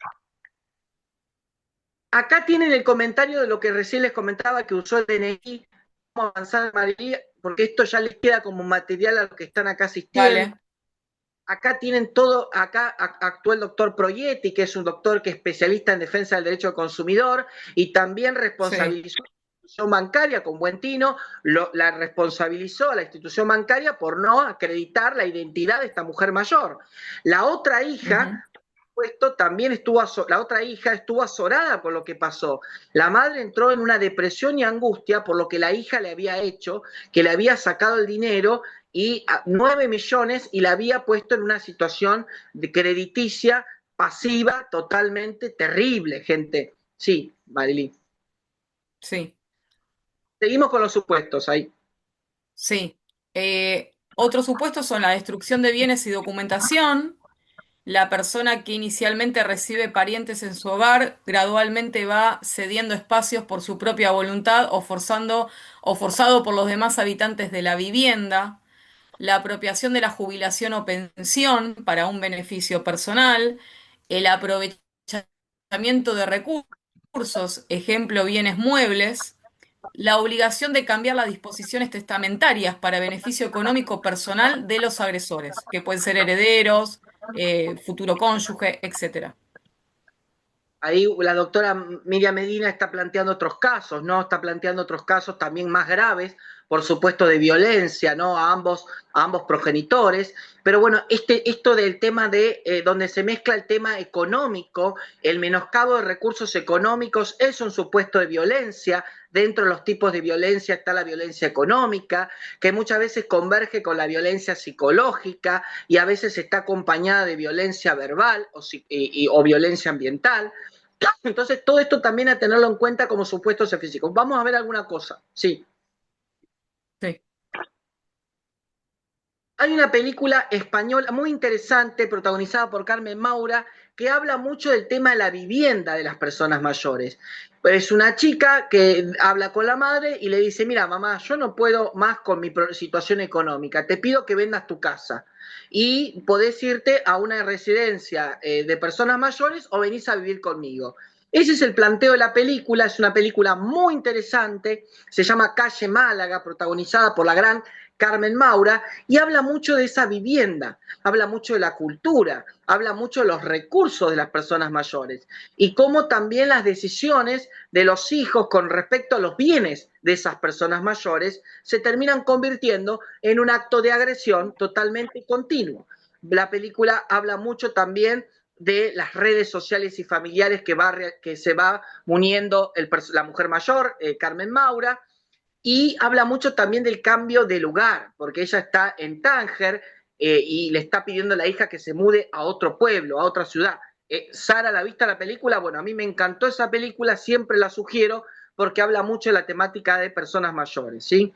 B: Acá tienen el comentario de lo que recién les comentaba, que usó el DNI. Vamos a avanzar, Marilyn, porque esto ya les queda como material a los que están acá asistiendo.
A: Dale.
B: acá tienen todo, acá actuó el doctor Proietti, que es un doctor que es especialista en defensa del derecho al consumidor y también
A: Sí.
B: responsabilizó a la institución bancaria con buen tino, la responsabilizó a la institución bancaria por no acreditar la identidad de esta mujer mayor. La otra hija
A: Ujú.
B: también estuvo, la otra hija estuvo azorada por lo que pasó. La madre entró en una depresión y angustia por lo que la hija le había hecho, que le había sacado el dinero y 9 millones y la había puesto en una situación de crediticia pasiva totalmente terrible, gente. Sí, Marilyn.
A: Sí,
B: Seguimos con los supuestos ahí.
A: sí. Otros supuestos son la destrucción de bienes y documentación. La persona que inicialmente recibe parientes en su hogar gradualmente va cediendo espacios por su propia voluntad o forzado por los demás habitantes de la vivienda. La apropiación de la jubilación o pensión para un beneficio personal. El aprovechamiento de recursos, ejemplo, bienes muebles. La obligación de cambiar las disposiciones testamentarias para beneficio económico personal de los agresores, que pueden ser herederos, futuro cónyuge, etcétera.
B: Ahí la doctora Miriam Medina está planteando otros casos, ¿no? Está planteando otros casos también más graves, por supuesto, de violencia, ¿no? A ambos progenitores. Pero bueno, esto del tema de donde se mezcla el tema económico, el menoscabo de recursos económicos es un supuesto de violencia. Dentro de los tipos de violencia está la violencia económica, que muchas veces converge con la violencia psicológica y a veces está acompañada de violencia verbal o violencia ambiental. Entonces, todo esto también a tenerlo en cuenta como supuestos físicos. Vamos a ver alguna cosa. Sí.
A: Sí.
B: Hay una película española muy interesante, protagonizada por Carmen Maura, que habla mucho del tema de la vivienda de las personas mayores. Es una chica que habla con la madre y le dice, mira, mamá, yo no puedo más con mi situación económica, te pido que vendas tu casa y podés irte a una residencia de personas mayores o venís a vivir conmigo. Ese es el planteo de la película, es una película muy interesante, se llama Calle Málaga, protagonizada por la gran Carmen Maura, y habla mucho de esa vivienda, habla mucho de la cultura, habla mucho de los recursos de las personas mayores y cómo también las decisiones de los hijos con respecto a los bienes de esas personas mayores se terminan convirtiendo en un acto de agresión totalmente continuo. La película habla mucho también de las redes sociales y familiares que se va uniendo la mujer mayor, Carmen Maura, y habla mucho también del cambio de lugar, porque ella está en Tánger y le está pidiendo a la hija que se mude a otro pueblo, a otra ciudad. Sara, ¿la viste la película? Bueno, a mí me encantó esa película, siempre la sugiero porque habla mucho de la temática de personas mayores, ¿sí?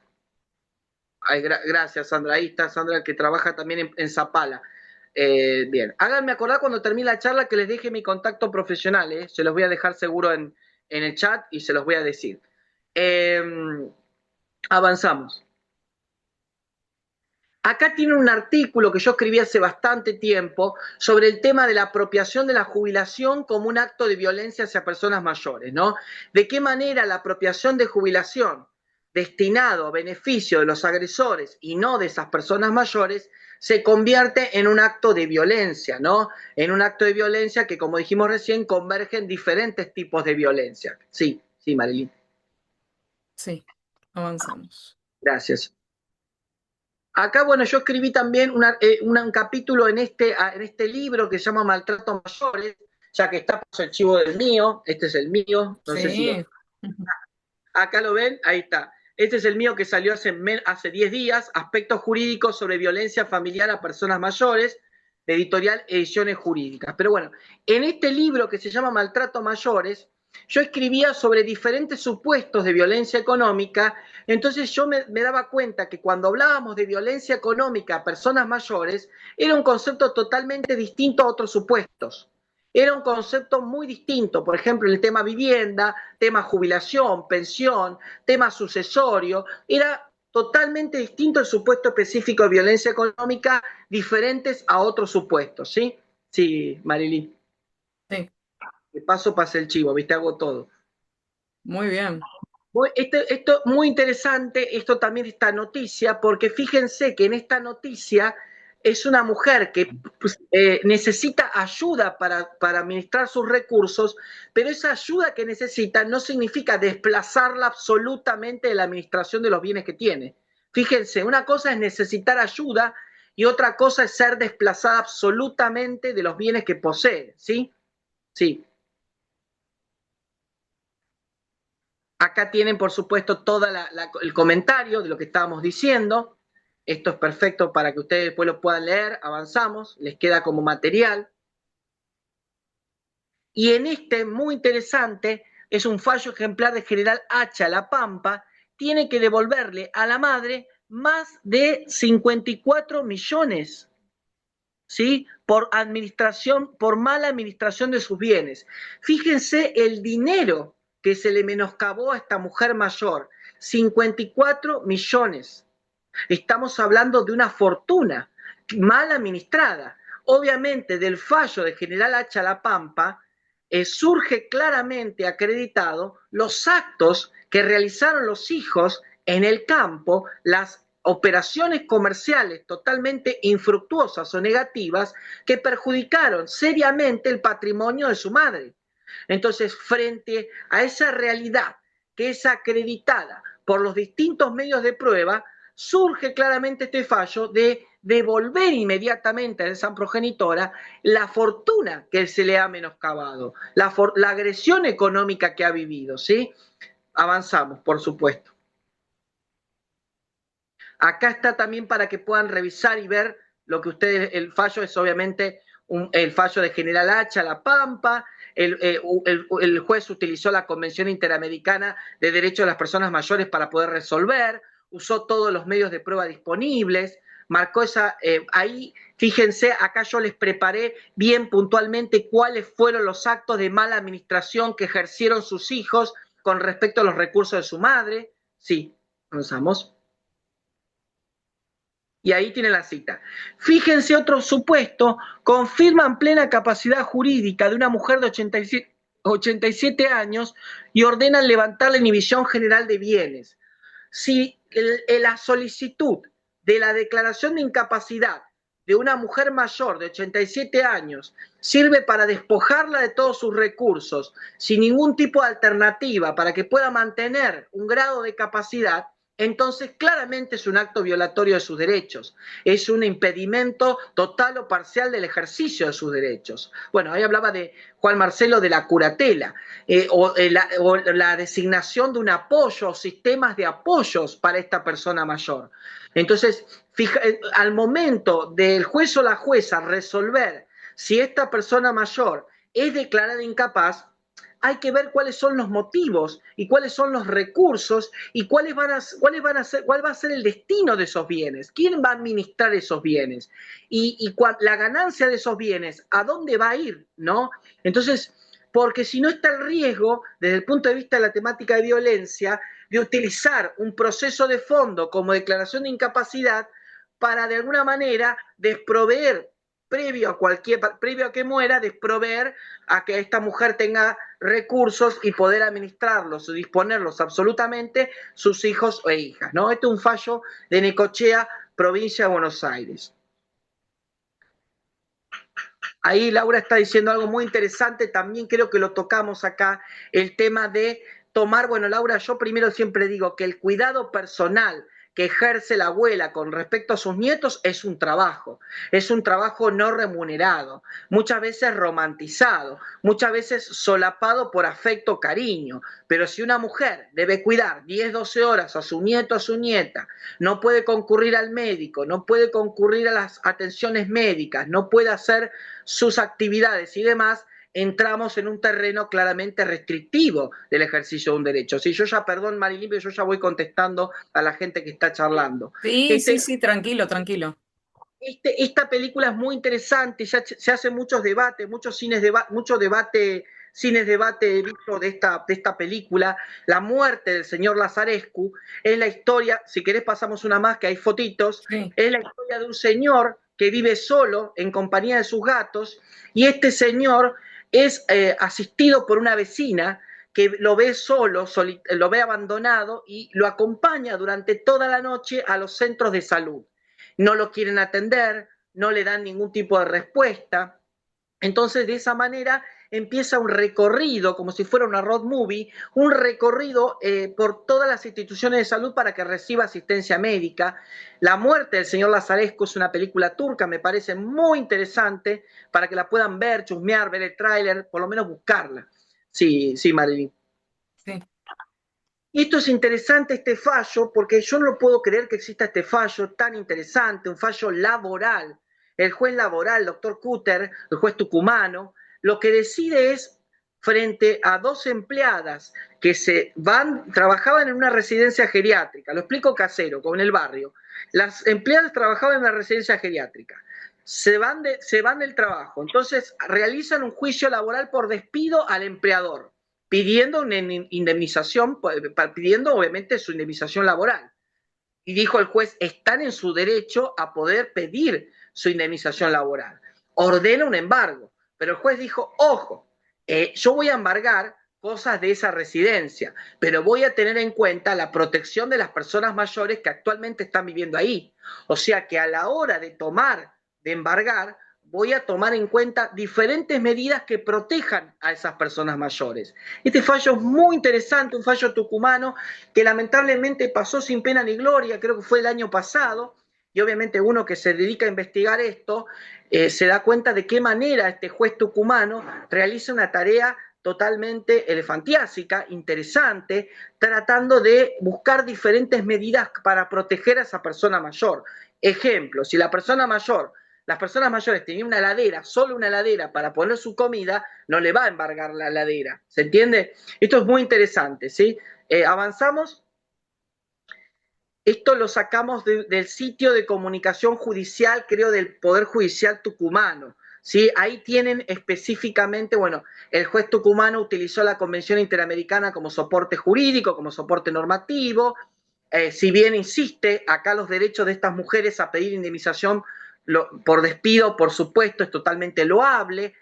B: Ay, gracias, Sandra. Ahí está Sandra, que trabaja también en Zapala. Bien, háganme acordar cuando termine la charla que les deje mi contacto profesional, ¿eh? Se los voy a dejar seguro en el chat y se los voy a decir. Eh, Avanzamos. Acá tiene un artículo que yo escribí hace bastante tiempo sobre el tema de la apropiación de la jubilación como un acto de violencia hacia personas mayores, ¿no? De qué manera la apropiación de jubilación destinado a beneficio de los agresores y no de esas personas mayores se convierte en un acto de violencia, ¿no? En un acto de violencia que, como dijimos recién, convergen diferentes tipos de violencia. Sí, sí, Marilyn.
A: Sí, avanzamos.
B: Gracias. Acá, bueno, yo escribí también un capítulo en este libro que se llama Maltrato Mayores, ya que está pues, el chivo del mío, este es el mío, no sé si lo...
A: Sí. Ujú.
B: Acá lo ven, ahí está. Este es el mío que salió hace 10 días, Aspectos jurídicos sobre violencia familiar a personas mayores, de editorial Ediciones Jurídicas. Pero bueno, en este libro que se llama Maltrato Mayores, yo escribía sobre diferentes supuestos de violencia económica, entonces yo me daba cuenta que cuando hablábamos de violencia económica a personas mayores, era un concepto totalmente distinto a otros supuestos. Era un concepto muy distinto, por ejemplo, el tema vivienda, tema jubilación, pensión, tema sucesorio, era totalmente distinto el supuesto específico de violencia económica, diferentes a otros supuestos, ¿sí? Sí, Marilyn.
A: Sí,
B: De paso pasa el chivo, viste, hago todo.
A: muy bien.
B: Esto muy interesante, esto también esta noticia, porque fíjense que en esta noticia es una mujer que pues, necesita ayuda para administrar sus recursos, pero esa ayuda que necesita no significa desplazarla absolutamente de la administración de los bienes que tiene. Fíjense, una cosa es necesitar ayuda y otra cosa es ser desplazada absolutamente de los bienes que posee, ¿sí? Sí. Acá tienen, por supuesto, todo el comentario de lo que estábamos diciendo. Esto es perfecto para que ustedes después lo puedan leer. Avanzamos, les queda como material. Y en este, muy interesante, es un fallo ejemplar de General Hacha La Pampa, tiene que devolverle a la madre más de 54 millones, ¿sí? Por administración, por mala administración de sus bienes. Fíjense el dinero que se le menoscabó a esta mujer mayor, 54 millones. Estamos hablando de una fortuna mal administrada. Obviamente, del fallo de General Hacha La Pampa, surge claramente acreditado los actos que realizaron los hijos en el campo, las operaciones comerciales totalmente infructuosas o negativas que perjudicaron seriamente el patrimonio de su madre. Entonces, frente a esa realidad que es acreditada por los distintos medios de prueba, surge claramente este fallo de devolver inmediatamente a esa progenitora la fortuna que se le ha menoscabado, la agresión económica que ha vivido, ¿sí? Avanzamos, por supuesto. Acá está también para que puedan revisar y ver lo que ustedes, el fallo es obviamente el fallo de General Hacha, La Pampa, el juez utilizó la Convención Interamericana de Derechos de las Personas Mayores para poder resolver, usó todos los medios de prueba disponibles, marcó esa, ahí, fíjense, acá yo les preparé bien puntualmente cuáles fueron los actos de mala administración que ejercieron sus hijos con respecto a los recursos de su madre. Sí, avanzamos. Y ahí tiene la cita. Fíjense otro supuesto, confirman plena capacidad jurídica de una mujer de 87 años y ordenan levantar la inhibición general de bienes. Si la solicitud de la declaración de incapacidad de una mujer mayor de 87 años sirve para despojarla de todos sus recursos, sin ningún tipo de alternativa para que pueda mantener un grado de capacidad, entonces claramente es un acto violatorio de sus derechos, es un impedimento total o parcial del ejercicio de sus derechos. Bueno, ahí hablaba de Juan Marcelo de la curatela, o la designación de un apoyo o sistemas de apoyos para esta persona mayor. Entonces, al momento del juez o la jueza resolver si esta persona mayor es declarada incapaz, hay que ver cuáles son los motivos y cuáles son los recursos y cuál va a ser el destino de esos bienes, quién va a administrar esos bienes y la ganancia de esos bienes, a dónde va a ir, ¿no? Entonces, porque si no está el riesgo, desde el punto de vista de la temática de violencia, de utilizar un proceso de fondo como declaración de incapacidad para de alguna manera desproveer previo a que muera, desproveer a que esta mujer tenga recursos y poder administrarlos o disponerlos absolutamente sus hijos e hijas, ¿no? Este es un fallo de Necochea, provincia de Buenos Aires. Ahí Laura está diciendo algo muy interesante, también creo que lo tocamos acá, el tema de tomar, bueno, Laura, yo primero siempre digo que el cuidado personal que ejerce la abuela con respecto a sus nietos es un trabajo no remunerado, muchas veces romantizado, muchas veces solapado por afecto, cariño, pero si una mujer debe cuidar 10, 12 horas a su nieto, a su nieta, no puede concurrir al médico, no puede concurrir a las atenciones médicas, no puede hacer sus actividades y demás, entramos en un terreno claramente restrictivo del ejercicio de un derecho. Si yo ya, perdón, Marilyn, pero yo ya voy contestando a la gente que está charlando.
A: Sí, sí, sí, tranquilo, tranquilo.
B: Esta película es muy interesante, ya se hacen muchos debates, mucho debate, cines debate visto de esta película, La muerte del señor Lazarescu, es la historia, si querés pasamos una más que hay fotitos,
A: Sí.
B: es la historia de un señor que vive solo en compañía de sus gatos y este señor es asistido por una vecina que lo ve solo, lo ve abandonado y lo acompaña durante toda la noche a los centros de salud. No lo quieren atender, no le dan ningún tipo de respuesta. Entonces, de esa manera empieza un recorrido, como si fuera una road movie, un recorrido por todas las instituciones de salud para que reciba asistencia médica. La muerte del señor Lazarescu es una película turca, me parece muy interesante, para que la puedan ver, chusmear, ver el tráiler, por lo menos buscarla. Sí, sí, Marilyn.
A: Sí.
B: Y esto es interesante, este fallo, porque yo no puedo creer que exista este fallo tan interesante, un fallo laboral. El juez laboral, doctor Cutter, el juez tucumano, lo que decide es, frente a dos empleadas que trabajaban en una residencia geriátrica, lo explico casero, como en el barrio. Las empleadas trabajaban en una residencia geriátrica, se van del trabajo, entonces realizan un juicio laboral por despido al empleador pidiendo una indemnización, pidiendo obviamente su indemnización laboral. Y dijo el juez, están en su derecho a poder pedir su indemnización laboral. Ordena un embargo, pero el juez dijo, ojo, yo voy a embargar cosas de esa residencia, pero voy a tener en cuenta la protección de las personas mayores que actualmente están viviendo ahí. O sea que a la hora de embargar, voy a tomar en cuenta diferentes medidas que protejan a esas personas mayores. Este fallo es muy interesante, un fallo tucumano que lamentablemente pasó sin pena ni gloria, creo que fue el año pasado, y obviamente uno que se dedica a investigar esto se da cuenta de qué manera este juez tucumano realiza una tarea totalmente elefantiásica, interesante, tratando de buscar diferentes medidas para proteger a esa persona mayor. Ejemplo, si las personas mayores tenían una heladera, solo una heladera para poner su comida, no le va a embargar la heladera. ¿Se entiende? Esto es muy interesante, ¿sí? Avanzamos. Esto lo sacamos del sitio de comunicación judicial, creo, del Poder Judicial tucumano. ¿Sí? Ahí tienen específicamente, bueno, el juez tucumano utilizó la Convención Interamericana como soporte jurídico, como soporte normativo. Si bien insiste, acá los derechos de estas mujeres a pedir indemnización por despido, por supuesto, es totalmente loable,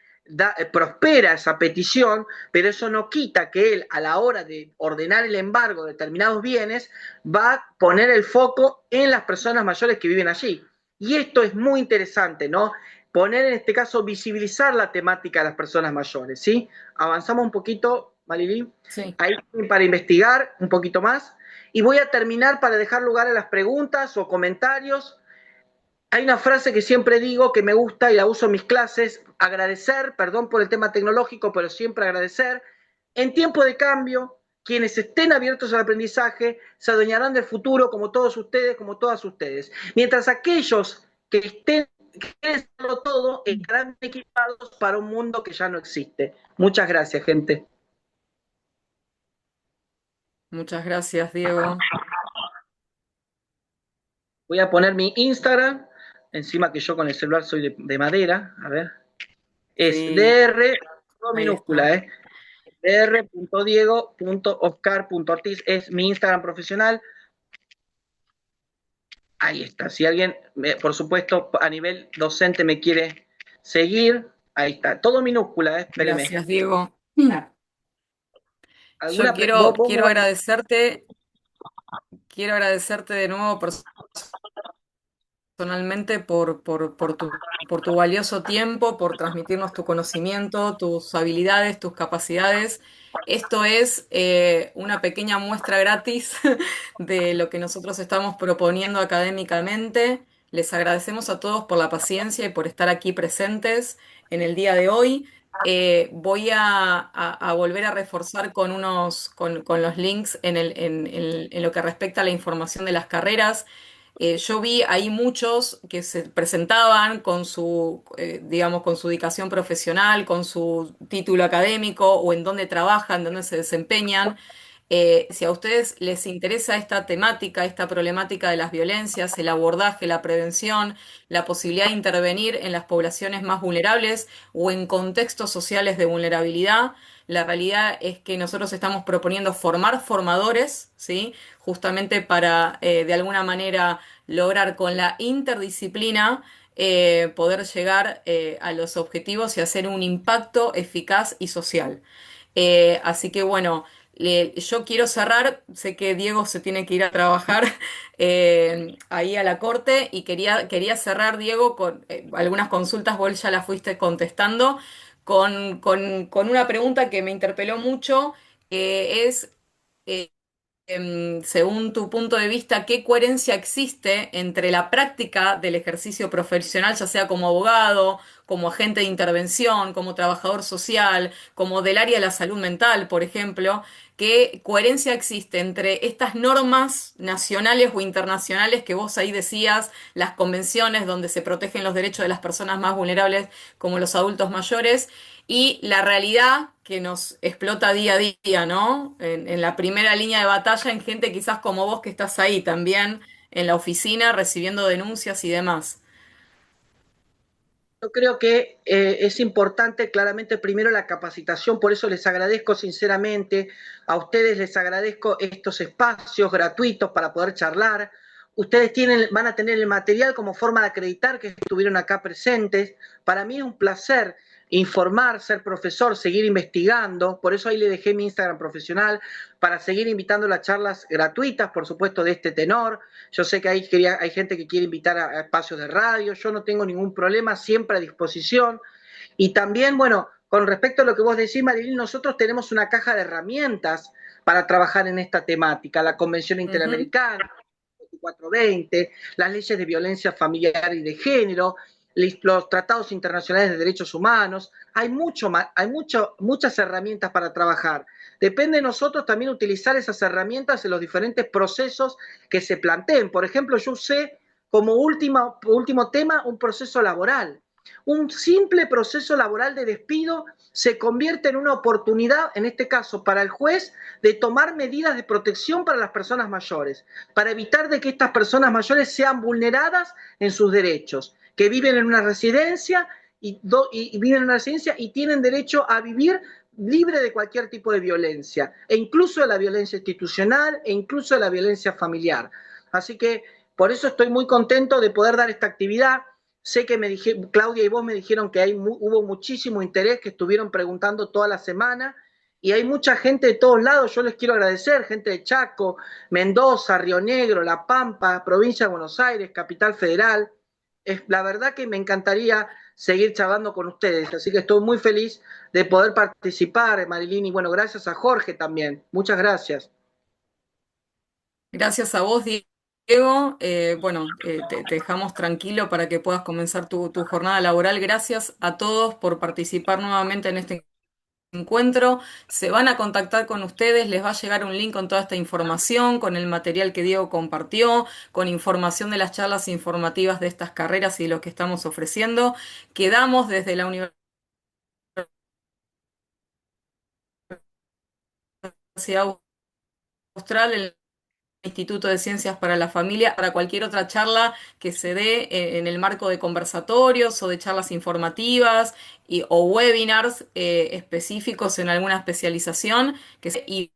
B: prospera esa petición, pero eso no quita que él, a la hora de ordenar el embargo de determinados bienes, va a poner el foco en las personas mayores que viven allí. Y esto es muy interesante, ¿no? Poner en este caso, visibilizar la temática de las personas mayores, ¿sí? Avanzamos un poquito, Marilyn,
A: Sí.
B: ahí para investigar un poquito más. Y voy a terminar para dejar lugar a las preguntas o comentarios. Hay una frase que siempre digo que me gusta y la uso en mis clases, agradecer, perdón por el tema tecnológico, pero siempre agradecer. En tiempo de cambio, quienes estén abiertos al aprendizaje se adueñarán del futuro como todos ustedes, como todas ustedes. Mientras aquellos que estén hacerlo todo estarán equipados para un mundo que ya no existe. Muchas gracias, gente.
A: Muchas gracias, Diego.
B: Voy a poner mi Instagram, encima que yo con el celular soy de madera, a ver. Es
A: Sí,
B: dr, todo
A: ahí está.
B: minúscula, dr.diego.oscar.ortiz es mi Instagram profesional. Ahí está. Si alguien, por supuesto, a nivel docente me quiere seguir, ahí está. Todo minúscula, espéreme.
A: Gracias, Diego. Yo
B: ¿Alguna vos, vos me vas
A: quiero agradecerte de nuevo personalmente por tu valioso tiempo, por transmitirnos tu conocimiento, tus habilidades, tus capacidades. Esto es una pequeña muestra gratis de lo que nosotros estamos proponiendo académicamente. Les agradecemos a todos por la paciencia y por estar aquí presentes en el día de hoy. Voy a volver a reforzar con los links en lo que respecta a la información de las carreras. Yo vi ahí muchos que se presentaban con digamos, con su dedicación profesional, con su título académico o en dónde trabajan, dónde se desempeñan. Si a ustedes les interesa esta temática, esta problemática de las violencias, el abordaje, la prevención, la posibilidad de intervenir en las poblaciones más vulnerables o en contextos sociales de vulnerabilidad, la realidad es que nosotros estamos proponiendo formar formadores, ¿sí? Justamente para, de alguna manera, lograr con la interdisciplina poder llegar a los objetivos y hacer un impacto eficaz y social. Así que bueno, Yo quiero cerrar, sé que Diego se tiene que ir a trabajar ahí a la corte y quería cerrar, Diego, con algunas consultas, vos ya las fuiste contestando, con una pregunta que me interpeló mucho, que es... eh, según tu punto de vista, ¿qué coherencia existe entre la práctica del ejercicio profesional, ya sea como abogado, como agente de intervención, como trabajador social, como del área de la salud mental, por ejemplo? ¿Qué coherencia existe entre estas normas nacionales o internacionales que vos ahí decías, las convenciones donde se protegen los derechos de las personas más vulnerables, como los adultos mayores, y la realidad que nos explota día a día, ¿no? En la primera línea de batalla, en gente quizás como vos que estás ahí también en la oficina recibiendo denuncias y demás.
B: Yo creo que es importante claramente primero la capacitación, por eso les agradezco sinceramente, a ustedes les agradezco estos espacios gratuitos para poder charlar. Ustedes van a tener el material como forma de acreditar que estuvieron acá presentes. Para mí es un placer informar, ser profesor, seguir investigando. Por eso ahí le dejé mi Instagram profesional para seguir invitando las charlas gratuitas, por supuesto, de este tenor. Yo sé que hay gente que quiere invitar a espacios de radio. Yo no tengo ningún problema, siempre a disposición. Y también, bueno, con respecto a lo que vos decís, Marilyn, nosotros tenemos una caja de herramientas para trabajar en esta temática. La Convención
A: Ujú.
B: Interamericana, 420, las leyes de violencia familiar y de género, los tratados internacionales de derechos humanos. Muchas herramientas para trabajar. Depende de nosotros también utilizar esas herramientas en los diferentes procesos que se planteen. Por ejemplo, yo usé como último tema un proceso laboral. Un simple proceso laboral de despido se convierte en una oportunidad, en este caso para el juez, de tomar medidas de protección para las personas mayores, para evitar de que estas personas mayores sean vulneradas en sus derechos, que viven en una residencia y viven en una residencia y tienen derecho a vivir libre de cualquier tipo de violencia, e incluso de la violencia institucional e incluso de la violencia familiar. Así que por eso estoy muy contento de poder dar esta actividad. Sé que Claudia y vos me dijeron que hubo muchísimo interés, que estuvieron preguntando toda la semana y hay mucha gente de todos lados. Yo les quiero agradecer, gente de Chaco, Mendoza, Río Negro, La Pampa, provincia de Buenos Aires, Capital Federal. La verdad que me encantaría seguir charlando con ustedes, así que estoy muy feliz de poder participar, Marilyn, y bueno, gracias a Jorge también. Muchas gracias.
A: Gracias a vos, Diego. Bueno, te dejamos tranquilo para que puedas comenzar tu jornada laboral. Gracias a todos por participar nuevamente en este encuentro. Se van a contactar con ustedes, les va a llegar un link con toda esta información, con el material que Diego compartió, con información de las charlas informativas de estas carreras y lo que estamos ofreciendo. Quedamos desde la Universidad Austral, el Instituto de Ciencias para la Familia, para cualquier otra charla que se dé en el marco de conversatorios o de charlas informativas o webinars específicos en alguna especialización. Y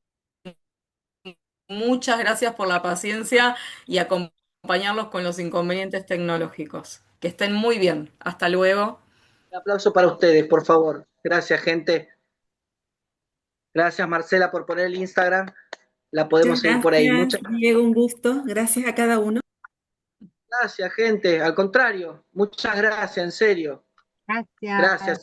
A: muchas gracias por la paciencia y acompañarlos con los inconvenientes tecnológicos. Que estén muy bien. Hasta luego.
B: Un aplauso para ustedes, por favor. Gracias, gente. Gracias, Marcela, por poner el Instagram. La podemos
C: Muchas
B: seguir por ahí.
C: gracias,
B: Muchas
C: Diego, un gusto. Gracias a cada uno.
B: gracias, gente. Al contrario, muchas gracias, en serio.
D: Gracias.
B: Gracias.